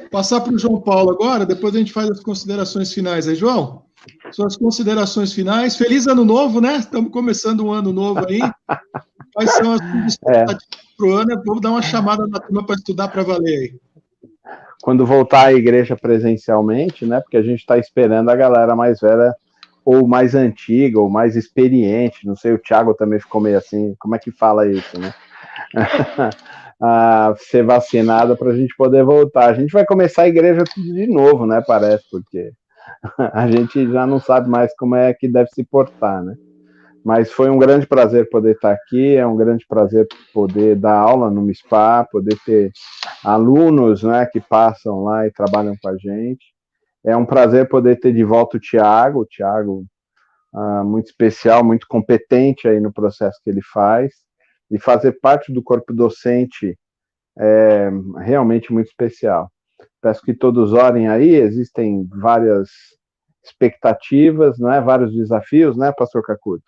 passar para o João Paulo agora, depois a gente faz as considerações finais aí. João, suas considerações finais. Feliz ano novo, né? Estamos começando um ano novo aí. Quais são as expectativas para o ano? Vamos dar uma chamada na turma para estudar para valer aí. Quando voltar à igreja presencialmente, né? Porque a gente está esperando a galera mais velha ou mais antiga, ou mais experiente, não sei, o Thiago também ficou meio assim, como é que fala isso, né? Ser vacinada para a gente poder voltar. A gente vai começar a igreja tudo de novo, né? Parece, porque a gente já não sabe mais como é que deve se portar, né? Mas foi um grande prazer poder estar aqui, é um grande prazer poder dar aula no MISPA, poder ter alunos, né, que passam lá e trabalham com a gente. É um prazer poder ter de volta o Thiago, muito especial, muito competente aí no processo que ele faz, e fazer parte do corpo docente é realmente muito especial. Peço que todos orem aí, existem várias expectativas, né, vários desafios, né, Pastor Cacuto,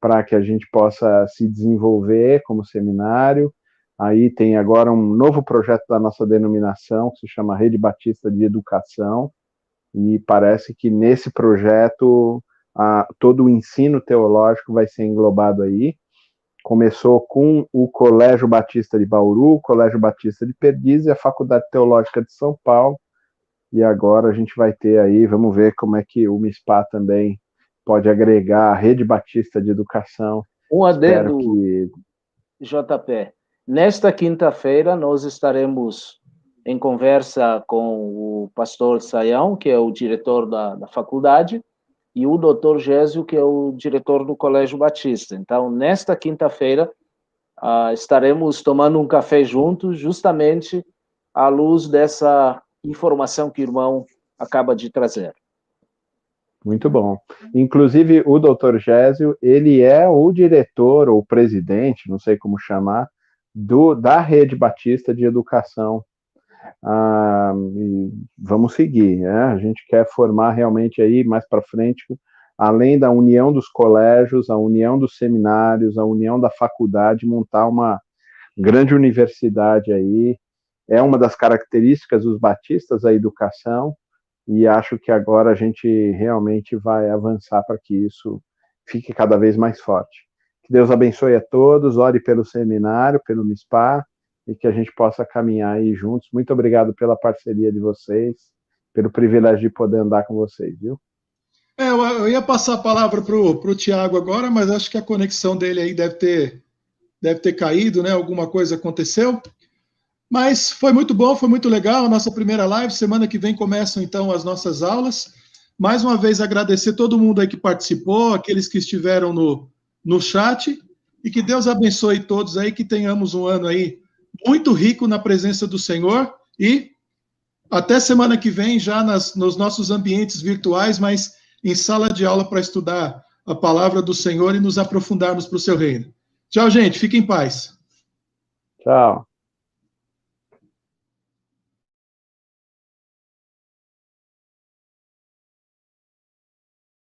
para que a gente possa se desenvolver como seminário. Aí tem agora um novo projeto da nossa denominação, que se chama Rede Batista de Educação, e parece que nesse projeto todo o ensino teológico vai ser englobado aí. Começou com o Colégio Batista de Bauru, o Colégio Batista de Perdizes e a Faculdade Teológica de São Paulo, e agora a gente vai ter aí, vamos ver como é que o MISPA também pode agregar a Rede Batista de Educação. Um adendo, JP. Nesta quinta-feira, nós estaremos em conversa com o pastor Saião, que é o diretor da faculdade, e o doutor Gésio, que é o diretor do Colégio Batista. Então, nesta quinta-feira, estaremos tomando um café juntos, justamente à luz dessa informação que o irmão acaba de trazer. Muito bom. Inclusive, o doutor Gésio, ele é o diretor, ou presidente, não sei como chamar, da Rede Batista de Educação. E vamos seguir, né? A gente quer formar realmente aí, mais para frente, além da união dos colégios, a união dos seminários, a união da faculdade, montar uma grande universidade aí. É uma das características dos batistas, a educação, e acho que agora a gente realmente vai avançar para que isso fique cada vez mais forte. Que Deus abençoe a todos, ore pelo seminário, pelo MISPA, e que a gente possa caminhar aí juntos. Muito obrigado pela parceria de vocês, pelo privilégio de poder andar com vocês, viu? Eu ia passar a palavra para o Thiago agora, mas acho que a conexão dele aí deve ter caído, né? Alguma coisa aconteceu. Mas foi muito bom, foi muito legal a nossa primeira live. Semana que vem começam, então, as nossas aulas. Mais uma vez, agradecer todo mundo aí que participou, aqueles que estiveram no chat, e que Deus abençoe todos aí, que tenhamos um ano aí muito rico na presença do Senhor, e até semana que vem, já nos nossos ambientes virtuais, mas em sala de aula para estudar a palavra do Senhor e nos aprofundarmos para o seu reino. Tchau, gente. Fiquem em paz. Tchau.